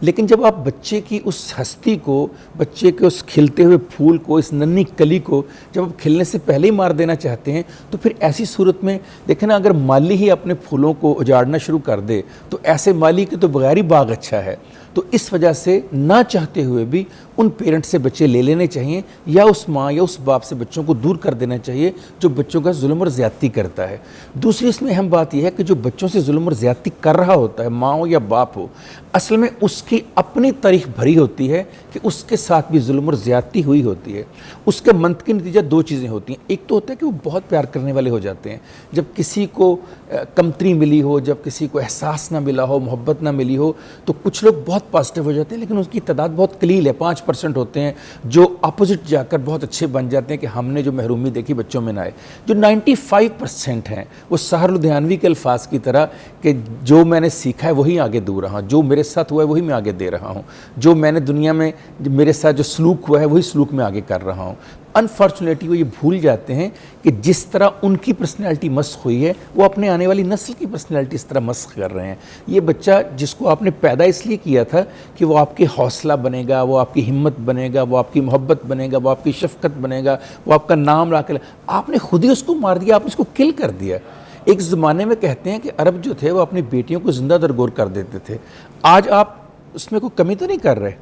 S3: لیکن جب آپ بچے کی اس ہستی کو، بچے کے اس کھلتے ہوئے پھول کو، اس ننھی کلی کو جب آپ کھلنے سے پہلے ہی مار دینا چاہتے ہیں تو پھر ایسی صورت میں دیکھیں نا، اگر مالی ہی اپنے پھولوں کو اجاڑنا شروع کر دے تو ایسے مالی کے تو بغیر ہی باغ اچھا ہے۔ تو اس وجہ سے نہ چاہتے ہوئے بھی ان پیرنٹ سے بچے لے لینے چاہیے، یا اس ماں یا اس باپ سے بچوں کو دور کر دینا چاہیے جو بچوں کا ظلم اور زیادتی کرتا ہے۔ دوسری اس میں اہم بات یہ ہے کہ جو بچوں سے ظلم اور زیادتی کر رہا ہوتا ہے، ماں ہو یا باپ ہو، اصل میں اس کی اپنی تاریخ بھری ہوتی ہے کہ اس کے ساتھ بھی ظلم اور زیادتی ہوئی ہوتی ہے۔ اس کا منطقی نتیجہ دو چیزیں ہوتی ہیں، ایک تو ہوتا ہے کہ وہ بہت پیار کرنے والے ہو جاتے ہیں، جب کسی کو کمتری ملی ہو، جب کسی کو احساس نہ ملا ہو، محبت نہ ملی ہو، تو کچھ لوگ بہت پازیٹیو ہو جاتے ہیں، لیکن اس کی تعداد بہت قلیل ہے، 5% ہوتے ہیں جو اپوزٹ جا کر بہت اچھے بن جاتے ہیں کہ ہم نے جو محرومی دیکھی بچوں میں نہ آئے۔ جو 95% ہیں وہ سحر لدھیانوی کے الفاظ کی طرح کہ جو میں نے سیکھا ہے وہی آگے دوں رہا ہوں، جو میرے ساتھ ہوا ہے وہی میں آگے دے رہا ہوں، جو میں نے دنیا میں میرے ساتھ جو سلوک ہوا ہے وہی سلوک میں آگے کر رہا ہوں۔ انفارچونیٹلی وہ یہ بھول جاتے ہیں کہ جس طرح ان کی پرسنالٹی مسخ ہوئی ہے وہ اپنے آنے والی نسل کی پرسنالٹی اس طرح مسخ کر رہے ہیں۔ یہ بچہ جس کو آپ نے پیدا اس لیے کیا تھا کہ وہ آپ کے حوصلہ بنے گا، وہ آپ کی ہمت بنے گا، وہ آپ کی محبت بنے گا، وہ آپ کی شفقت بنے گا، وہ آپ کا نام لا کے، آپ نے خود ہی اس کو مار دیا، آپ نے اس کو کل کر دیا۔ ایک زمانے میں کہتے ہیں کہ عرب جو تھے وہ اپنی بیٹیوں کو زندہ درگور کر دیتے تھے، آج آپ اس میں کوئی کمی تو نہیں کر رہے؟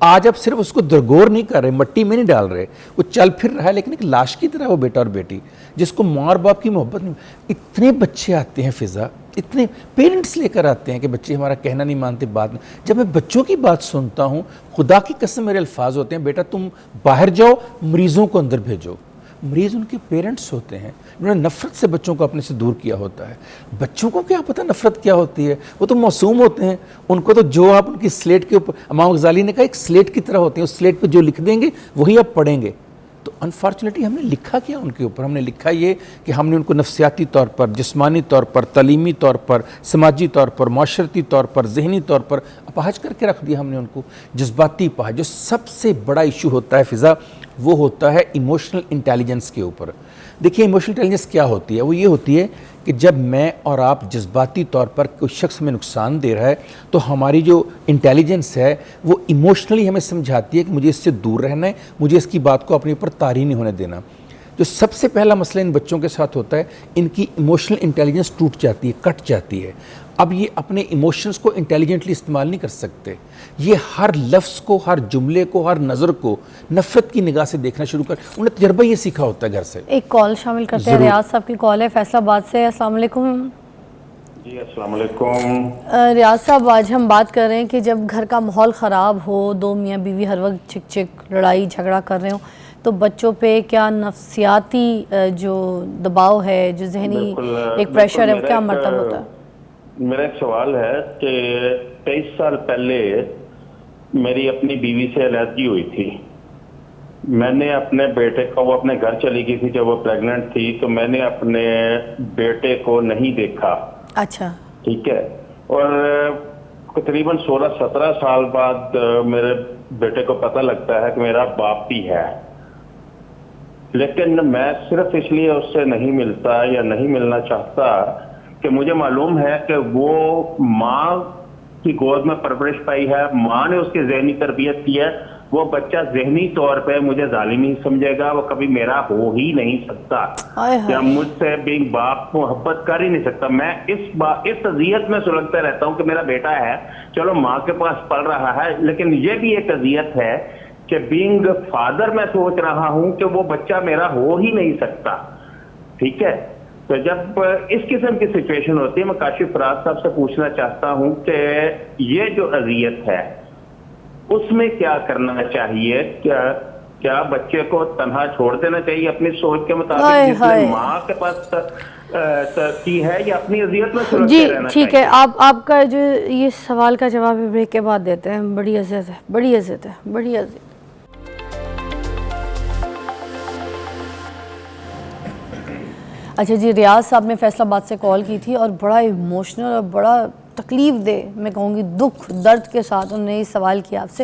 S3: آج آپ صرف اس کو درگور نہیں کر رہے، مٹی میں نہیں ڈال رہے، وہ چل پھر رہا ہے لیکن ایک لاش کی طرح وہ بیٹا اور بیٹی جس کو ماں اور باپ کی محبت نہیں۔ اتنے بچے آتے ہیں فضا، اتنے پیرنٹس لے کر آتے ہیں کہ بچے ہمارا کہنا نہیں مانتے، بات نہیں۔ جب میں بچوں کی بات سنتا ہوں، خدا کی قسم میرے الفاظ ہوتے ہیں، بیٹا تم باہر جاؤ، مریضوں کو اندر بھیجو۔ مریض ان کے پیرنٹس ہوتے ہیں، انہوں نے نفرت سے بچوں کو اپنے سے دور کیا ہوتا ہے۔ بچوں کو کیا پتہ نفرت کیا ہوتی ہے، وہ تو معصوم ہوتے ہیں، ان کو تو جو آپ ان کی سلیٹ کے اوپر، امام غزالی نے کہا ایک سلیٹ کی طرح ہوتے ہیں، اس سلیٹ پہ جو لکھ دیں گے وہی آپ پڑھیں گے۔ تو انفارچونیٹلی ہم نے لکھا کیا ان کے اوپر؟ ہم نے لکھا یہ کہ ہم نے ان کو نفسیاتی طور پر، جسمانی طور پر، تعلیمی طور پر، سماجی طور پر، معاشرتی طور پر، ذہنی طور پر اپاہج کر کے رکھ دیا ہم نے ان کو، جذباتی اپاہج۔ جو سب سے بڑا ایشو ہوتا ہے فضا وہ ہوتا ہے ایموشنل انٹیلیجنس کے اوپر۔ دیکھیے ایموشنل انٹیلیجنس کیا ہوتی ہے؟ وہ یہ ہوتی ہے کہ جب میں اور آپ جذباتی طور پر کوئی شخص میں نقصان دے رہا ہے تو ہماری جو انٹیلیجنس ہے وہ ایموشنلی ہمیں سمجھاتی ہے کہ مجھے اس سے دور رہنا ہے، مجھے اس کی بات کو اپنے اوپر طاری نہیں ہونے دینا۔ جو سب سے پہلا مسئلہ ان بچوں کے ساتھ ہوتا ہے، ان کی ایموشنل انٹیلیجنس ٹوٹ جاتی ہے، کٹ جاتی ہے۔ اب یہ اپنے ایموشنز کو انٹیلیجنٹلی استعمال نہیں کر سکتے، یہ ہر لفظ کو، ہر جملے کو، ہر نظر کو نفرت کی نگاہ سے دیکھنا شروع کر، انہیں تجربہ یہ سیکھا ہوتا ہے گھر سے۔
S1: ایک کال شامل کرتے ہیں، ریاض صاحب کی کال ہے فیصل آباد سے۔ السلام علیکم
S4: جی السلام علیکم۔
S1: ریاض صاحب، آج ہم بات کر رہے ہیں کہ جب گھر کا ماحول خراب ہو، دو میاں بیوی ہر وقت چک چک لڑائی جھگڑا کر رہے ہوں، تو بچوں پہ کیا نفسیاتی جو دباؤ ہے، جو ذہنی ایک پریشر ہے، وہ کیا مرتب ہوتا ہے؟
S4: میرا ایک سوال ہے کہ 23 سال پہلے میری اپنی بیوی سے علیحدگی ہوئی تھی۔ میں نے اپنے بیٹے کو، وہ اپنے گھر چلی گئی تھی جب وہ پریگننٹ تھی، تو میں نے اپنے بیٹے کو نہیں دیکھا۔
S1: اچھا،
S4: ٹھیک ہے۔ اور تقریباً 16-17 سال بعد میرے بیٹے کو پتہ لگتا ہے کہ میرا باپ بھی ہے، لیکن میں صرف اس لیے اس سے نہیں ملتا یا نہیں ملنا چاہتا کہ مجھے معلوم ہے کہ وہ ماں کی گود میں پرورش پائی ہے، ماں نے اس کی ذہنی تربیت کی ہے، وہ بچہ ذہنی طور پہ مجھے ظالم ہی سمجھے گا، وہ کبھی میرا ہو ہی نہیں سکتا، یا مجھ سے بینگ باپ محبت کر ہی نہیں سکتا۔ میں اس اذیت میں سلگتا رہتا ہوں کہ میرا بیٹا ہے، چلو ماں کے پاس پل رہا ہے، لیکن یہ بھی ایک اذیت ہے کہ بینگ فادر میں سوچ رہا ہوں کہ وہ بچہ میرا ہو ہی نہیں سکتا۔ ٹھیک ہے، تو جب اس قسم کی سچویشن ہوتی ہے، میں کاشف فراز صاحب سے پوچھنا چاہتا ہوں کہ یہ جو اذیت ہے اس میں کیا کرنا چاہیے؟ کیا بچے کو تنہا چھوڑ دینا چاہیے اپنی سوچ کے مطابق جس نے ماں کے پاس کی ہے، یا اپنی اذیت میں سلگتے رہنا چاہیے؟
S1: ٹھیک ہے، آپ کا جو یہ سوال کا جواب بریک کے بعد دیتے ہیں۔ بڑی عزت ہے، بڑی عزت ہے، بڑی عزت۔ اچھا جی، ریاض صاحب نے فیصل آباد سے کال کی تھی اور بڑا ایموشنل اور بڑا تکلیف دہ، میں کہوں گی دکھ درد کے ساتھ انہوں نے یہ سوال کیا آپ سے۔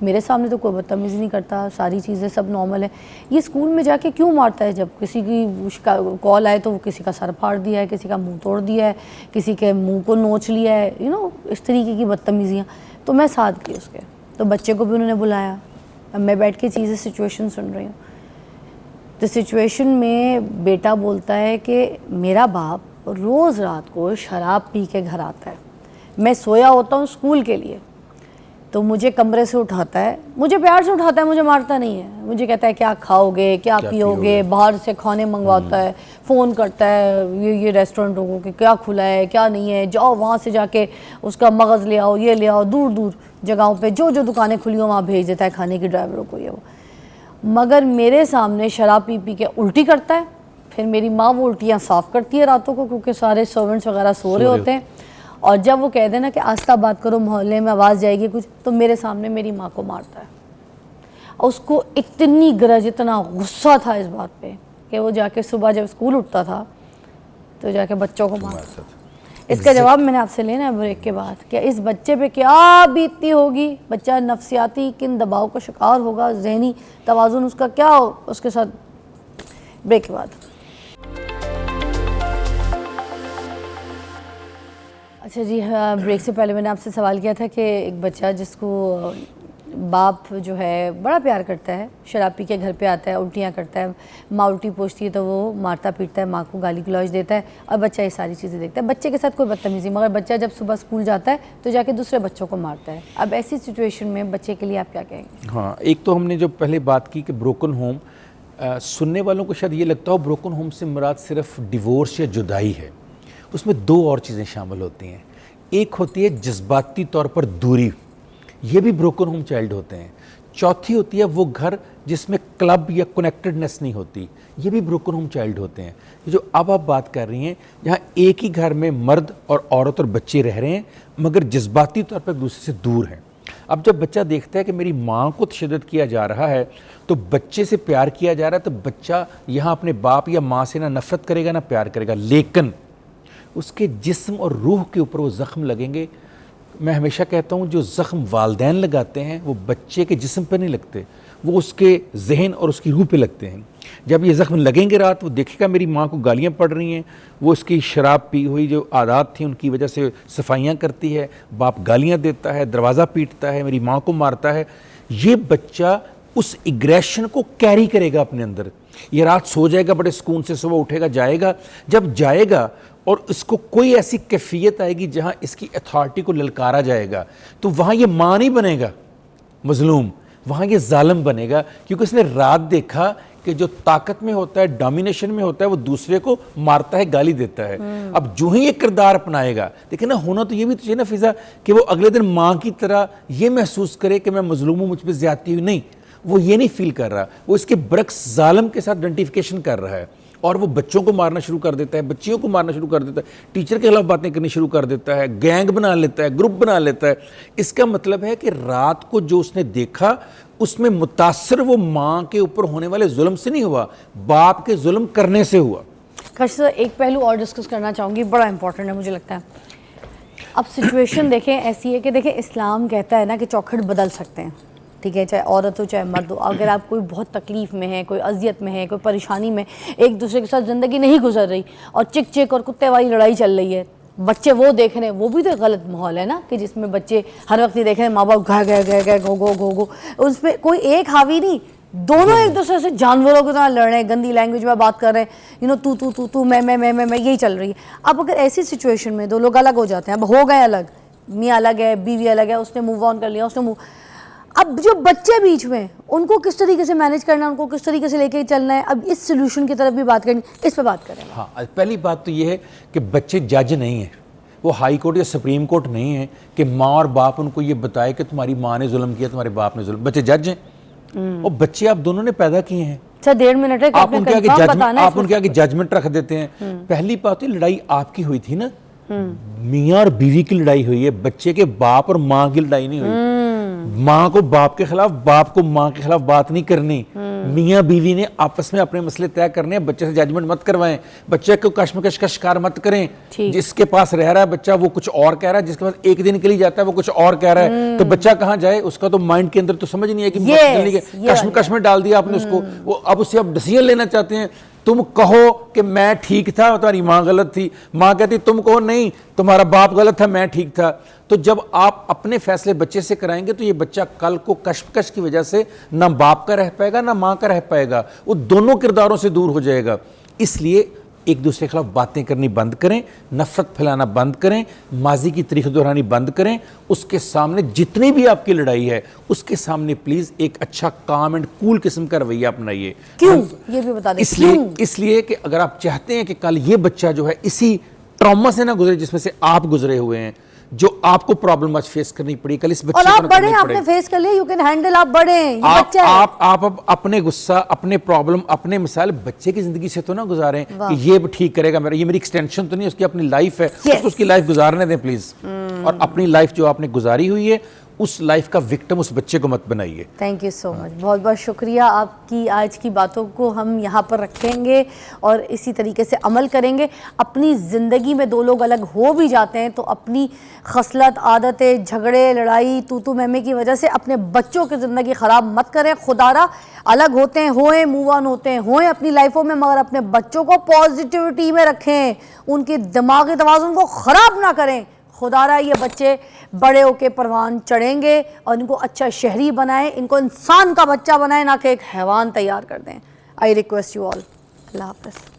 S1: میرے سامنے تو کوئی بدتمیزی نہیں کرتا, ساری چیزیں سب نارمل ہے. یہ اسکول میں جا کے کیوں مارتا ہے؟ جب کسی کی کال آئے تو وہ کسی کا سر پھاڑ دیا ہے, کسی کا منہ توڑ دیا ہے, کسی کے منہ کو نوچ لیا ہے, اس طریقے کی بدتمیزیاں. تو میں ساتھ کی اس کے, تو بچے کو بھی انہوں نے بلایا. اب میں بیٹھ کے چیزیں سچویشن سن رہی ہوں. تو سچویشن میں بیٹا بولتا ہے کہ میرا باپ روز رات کو شراب پی کے گھر آتا ہے, میں سویا ہوتا ہوں اسکول کے لیے, تو مجھے کمرے سے اٹھاتا ہے, مجھے پیار سے اٹھاتا ہے, مجھے مارتا نہیں ہے. مجھے کہتا ہے کیا کھاؤ گے, کیا پیو گے, باہر سے کھانے منگواتا ہے, فون کرتا ہے یہ ریسٹورنٹوں کو کہ کیا کھلا ہے کیا نہیں ہے, جاؤ وہاں سے جا کے اس کا مغز لے آؤ, یہ لے آؤ. دور دور جگہوں پہ جو دکانیں کھلی ہوں وہاں بھیج دیتا ہے کھانے کی ڈرائیوروں کو, یہ وہ. مگر میرے سامنے شراب پی پی کے الٹی کرتا ہے. پھر میری ماں وہ الٹیاں صاف کرتی ہے راتوں کو, کیونکہ سارے سرونٹس وغیرہ سو رہے ہوتے ہیں. اور جب وہ کہہ دیں نا کہ آہستہ بات کرو محلے میں آواز جائے گی کچھ, تو میرے سامنے میری ماں کو مارتا ہے. اور اس کو اتنی گرج, اتنا غصہ تھا اس بات پہ کہ وہ جا کے صبح جب اسکول اٹھتا تھا تو جا کے بچوں کو مارتا. اس کا جواب میں نے آپ سے لینا ہے بریک کے بعد, کہ اس بچے پہ کیا بیتتی ہوگی. بچہ نفسیاتی کن دباؤ کا شکار ہوگا, ذہنی توازن اس کا کیا ہو اس کے ساتھ. بریک کے بعد. اچھا جی, بریک سے پہلے میں نے آپ سے سوال کیا تھا کہ ایک بچہ جس کو باپ جو ہے بڑا پیار کرتا ہے, شراب پی کے گھر پہ آتا ہے, الٹیاں کرتا ہے, ماں الٹی پوچھتی ہے تو وہ مارتا پیٹتا ہے, ماں کو گالی گلوچ دیتا ہے, اور بچہ یہ ساری چیزیں دیکھتا ہے. بچے کے ساتھ کوئی بدتمیزی, مگر بچہ جب صبح اسکول جاتا ہے تو جا کے دوسرے بچوں کو مارتا ہے. اب ایسی سچویشن میں بچے کے لیے آپ کیا کہیں گے؟
S3: ہاں, ایک تو ہم نے جو پہلے بات کی کہ بروکن ہوم, سننے والوں کو شاید یہ لگتا ہو بروکن ہوم سے مراد صرف ڈیورس یا جدائی ہے. اس میں دو اور چیزیں شامل ہوتی ہیں. ایک ہوتی ہے جذباتی طور پر دوری, یہ بھی بروکن ہوم چائلڈ ہوتے ہیں. چوتھی ہوتی ہے وہ گھر جس میں کلب یا کنیکٹڈنس نہیں ہوتی, یہ بھی بروکن ہوم چائلڈ ہوتے ہیں. جو اب آپ بات کر رہی ہیں جہاں ایک ہی گھر میں مرد اور عورت اور بچے رہ رہے ہیں مگر جذباتی طور پر ایک دوسرے سے دور ہیں. اب جب بچہ دیکھتا ہے کہ میری ماں کو تشدد کیا جا رہا ہے, تو بچے سے پیار کیا جا رہا ہے, تو بچہ یہاں اپنے باپ یا ماں سے نہ نفرت کرے گا نہ پیار کرے گا, لیکن اس کے جسم اور روح کے اوپر وہ زخم لگیں گے. میں ہمیشہ کہتا ہوں جو زخم والدین لگاتے ہیں وہ بچے کے جسم پہ نہیں لگتے, وہ اس کے ذہن اور اس کی روح پہ لگتے ہیں. جب یہ زخم لگیں گے رات, وہ دیکھے گا میری ماں کو گالیاں پڑ رہی ہیں, وہ اس کی شراب پی ہوئی جو عادات تھیں ان کی وجہ سے صفائیاں کرتی ہے, باپ گالیاں دیتا ہے, دروازہ پیٹتا ہے, میری ماں کو مارتا ہے. یہ بچہ اس ایگریشن کو کیری کرے گا اپنے اندر. یہ رات سو جائے گا بڑے سکون سے, صبح اٹھے گا جائے گا, جب جائے گا اور اس کو کوئی ایسی کیفیت آئے گی جہاں اس کی اتھارٹی کو للکارا جائے گا, تو وہاں یہ ماں نہیں بنے گا مظلوم, وہاں یہ ظالم بنے گا, کیونکہ اس نے رات دیکھا کہ جو طاقت میں ہوتا ہے, ڈومینیشن میں ہوتا ہے, وہ دوسرے کو مارتا ہے, گالی دیتا ہے. اب جو ہی یہ کردار اپنائے گا, دیکھیں نا, ہونا تو یہ بھی تو چاہیے نا فضا کہ وہ اگلے دن ماں کی طرح یہ محسوس کرے کہ میں مظلوم ہوں, مجھ پہ زیادتی ہوئی. نہیں, وہ یہ نہیں فیل کر رہا, وہ اس کے برعکس ظالم کے ساتھ آئیڈینٹیفیکیشن کر رہا ہے, اور وہ بچوں کو مارنا شروع کر دیتا ہے, بچیوں کو مارنا شروع کر دیتا ہے, ٹیچر کے خلاف باتیں کرنی شروع کر دیتا ہے, گینگ بنا لیتا ہے, گروپ بنا لیتا ہے. اس کا مطلب ہے کہ رات کو جو اس نے دیکھا اس میں متاثر وہ ماں کے اوپر ہونے والے ظلم سے نہیں ہوا, باپ کے ظلم کرنے سے ہوا.
S1: کاشف صاحب, ایک پہلو اور ڈسکس کرنا چاہوں گی, بڑا امپورٹنٹ ہے مجھے لگتا ہے. اب سچویشن دیکھیں ایسی ہے کہ دیکھیں اسلام کہتا ہے نا کہ چوکھٹ بدل سکتے ہیں, ٹھیک ہے, چاہے عورت ہو چاہے مرد ہو. اگر آپ کوئی بہت تکلیف میں ہے, کوئی اذیت میں ہے, کوئی پریشانی میں, ایک دوسرے کے ساتھ زندگی نہیں گزر رہی اور چک چک اور کتے والی لڑائی چل رہی ہے, بچے وہ دیکھ رہے ہیں, وہ بھی تو ایک غلط ماحول ہے نا, کہ جس میں بچے ہر وقت یہ دیکھ رہے ہیں ماں باپ گھا گئے گئے گئے گو گو گو گو, اس پہ کوئی ایک حاوی نہیں, دونوں ایک دوسرے سے جانوروں کی طرح لڑ رہے ہیں, گندی لینگویج میں بات کر رہے ہیں, تو میں یہی چل رہی ہے. اب اگر ایسی سچویشن میں دو لوگ الگ ہو جاتے ہیں, اب ہو گئے الگ, میاں الگ ہے, بیوی الگ ہے, اس نے موو آن کر لیا, اس نے اب جو بچے بیچ میں, ان کو کس طریقے سے مینیج کرنا ہے, ان کو کس طریقے سے لے کے چلنا ہے, اب اس سولوشن کی طرف بھی بات کرنی, اس پہ بات کریں.
S3: ہاں, پہلی بات تو یہ ہے کہ بچے جج نہیں ہیں, وہ ہائی کورٹ یا سپریم کورٹ نہیں ہے کہ ماں اور باپ ان کو یہ بتائے کہ تمہاری ماں نے ظلم کیا, تمہارے باپ نے ظلم. بچے جج ہیں, اور بچے آپ دونوں نے پیدا کیے ہیں.
S1: اچھا, 1.5 منٹ ہے,
S3: آپ ان کے آگے ججمنٹ رکھ دیتے ہیں. پہلی بات ہے لڑائی آپ کی ہوئی تھی نا, میاں اور بیوی کی لڑائی ہوئی ہے, بچے کے باپ اور ماں کی لڑائی نہیں ہوئی. ماں کو باپ کے خلاف, باپ کو ماں کے خلاف بات نہیں کرنی, میاں بیوی نے آپس میں اپنے مسئلے طے کرنے ہیں, بچے سے ججمنٹ مت کروائیں, بچے کو کشمکش کا شکار مت کریں. جس کے پاس رہ رہا ہے بچہ وہ کچھ اور کہہ رہا ہے, جس کے پاس ایک دن کے لیے جاتا ہے وہ کچھ اور کہہ رہا ہے, تو بچہ کہاں جائے؟ اس کا تو مائنڈ کے اندر تو سمجھ نہیں ہے کہ کشمکش میں ڈال دیا آپ نے اس کو, وہ اب اس سے آپ ڈیسیژن لینا چاہتے ہیں. تم کہو کہ میں ٹھیک تھا, تمہاری ماں غلط تھی, ماں کہتی تم کہو نہیں تمہارا باپ غلط تھا میں ٹھیک تھا. تو جب آپ اپنے فیصلے بچے سے کرائیں گے تو یہ بچہ کل کو کشمکش کی وجہ سے نہ باپ کا رہ پائے گا نہ ماں کا رہ پائے گا, وہ دونوں کرداروں سے دور ہو جائے گا. اس لیے ایک دوسرے کے خلاف باتیں کرنی بند کریں, نفرت پھیلانا بند کریں, ماضی کی تاریخ دہرانی بند کریں. اس کے سامنے جتنی بھی آپ کی لڑائی ہے اس کے سامنے پلیز ایک اچھا کام اینڈ کول قسم کا رویہ اپنائیے.
S1: کیوں یہ بھی بتا دیں.
S3: اس لیے کہ اگر آپ چاہتے ہیں کہ کل یہ بچہ جو ہے اسی ٹراما سے نہ گزرے جس میں سے آپ گزرے ہوئے ہیں, جو آپ کو پرابلم آج فیس کرنی پڑی, کل اس بچے کو نہ کرنی پڑے.
S1: آپ نے فیس کر لیا, یو کین ہینڈل, آپ بڑے ہیں,
S3: آپ اب اپنے غصہ, اپنے پرابلم, اپنے مسائل بچے کی زندگی سے تو نہ گزاریں کہ یہ ٹھیک کرے گا میرا, یہ میری ایکسٹینشن تو نہیں, اس کی اپنی لائف ہے, اس کی لائف گزارنے دیں پلیز. اور اپنی لائف جو آپ نے گزاری ہوئی ہے اس لائف کا وکٹم اس بچے کو مت بنائیے.
S1: تھینک یو سو مچ, بہت بہت شکریہ. آپ کی آج کی باتوں کو ہم یہاں پر رکھیں گے اور اسی طریقے سے عمل کریں گے. اپنی زندگی میں دو لوگ الگ ہو بھی جاتے ہیں تو اپنی خصلت, عادتیں, جھگڑے, لڑائی, تو میں کی وجہ سے اپنے بچوں کی زندگی خراب مت کریں. خدارا الگ ہوتے ہیں ہوئیں, موو آن ہوتے ہیں ہوئیں اپنی لائفوں میں, مگر اپنے بچوں کو پازیٹیوٹی میں رکھیں, ان کی دماغی توازن کو خراب نہ کریں. خدا رہا یہ بچے بڑے ہو کے پروان چڑھیں گے اور ان کو اچھا شہری بنائیں, ان کو انسان کا بچہ بنائیں, نہ کہ ایک حیوان تیار کر دیں. I request you all. اللہ حافظ.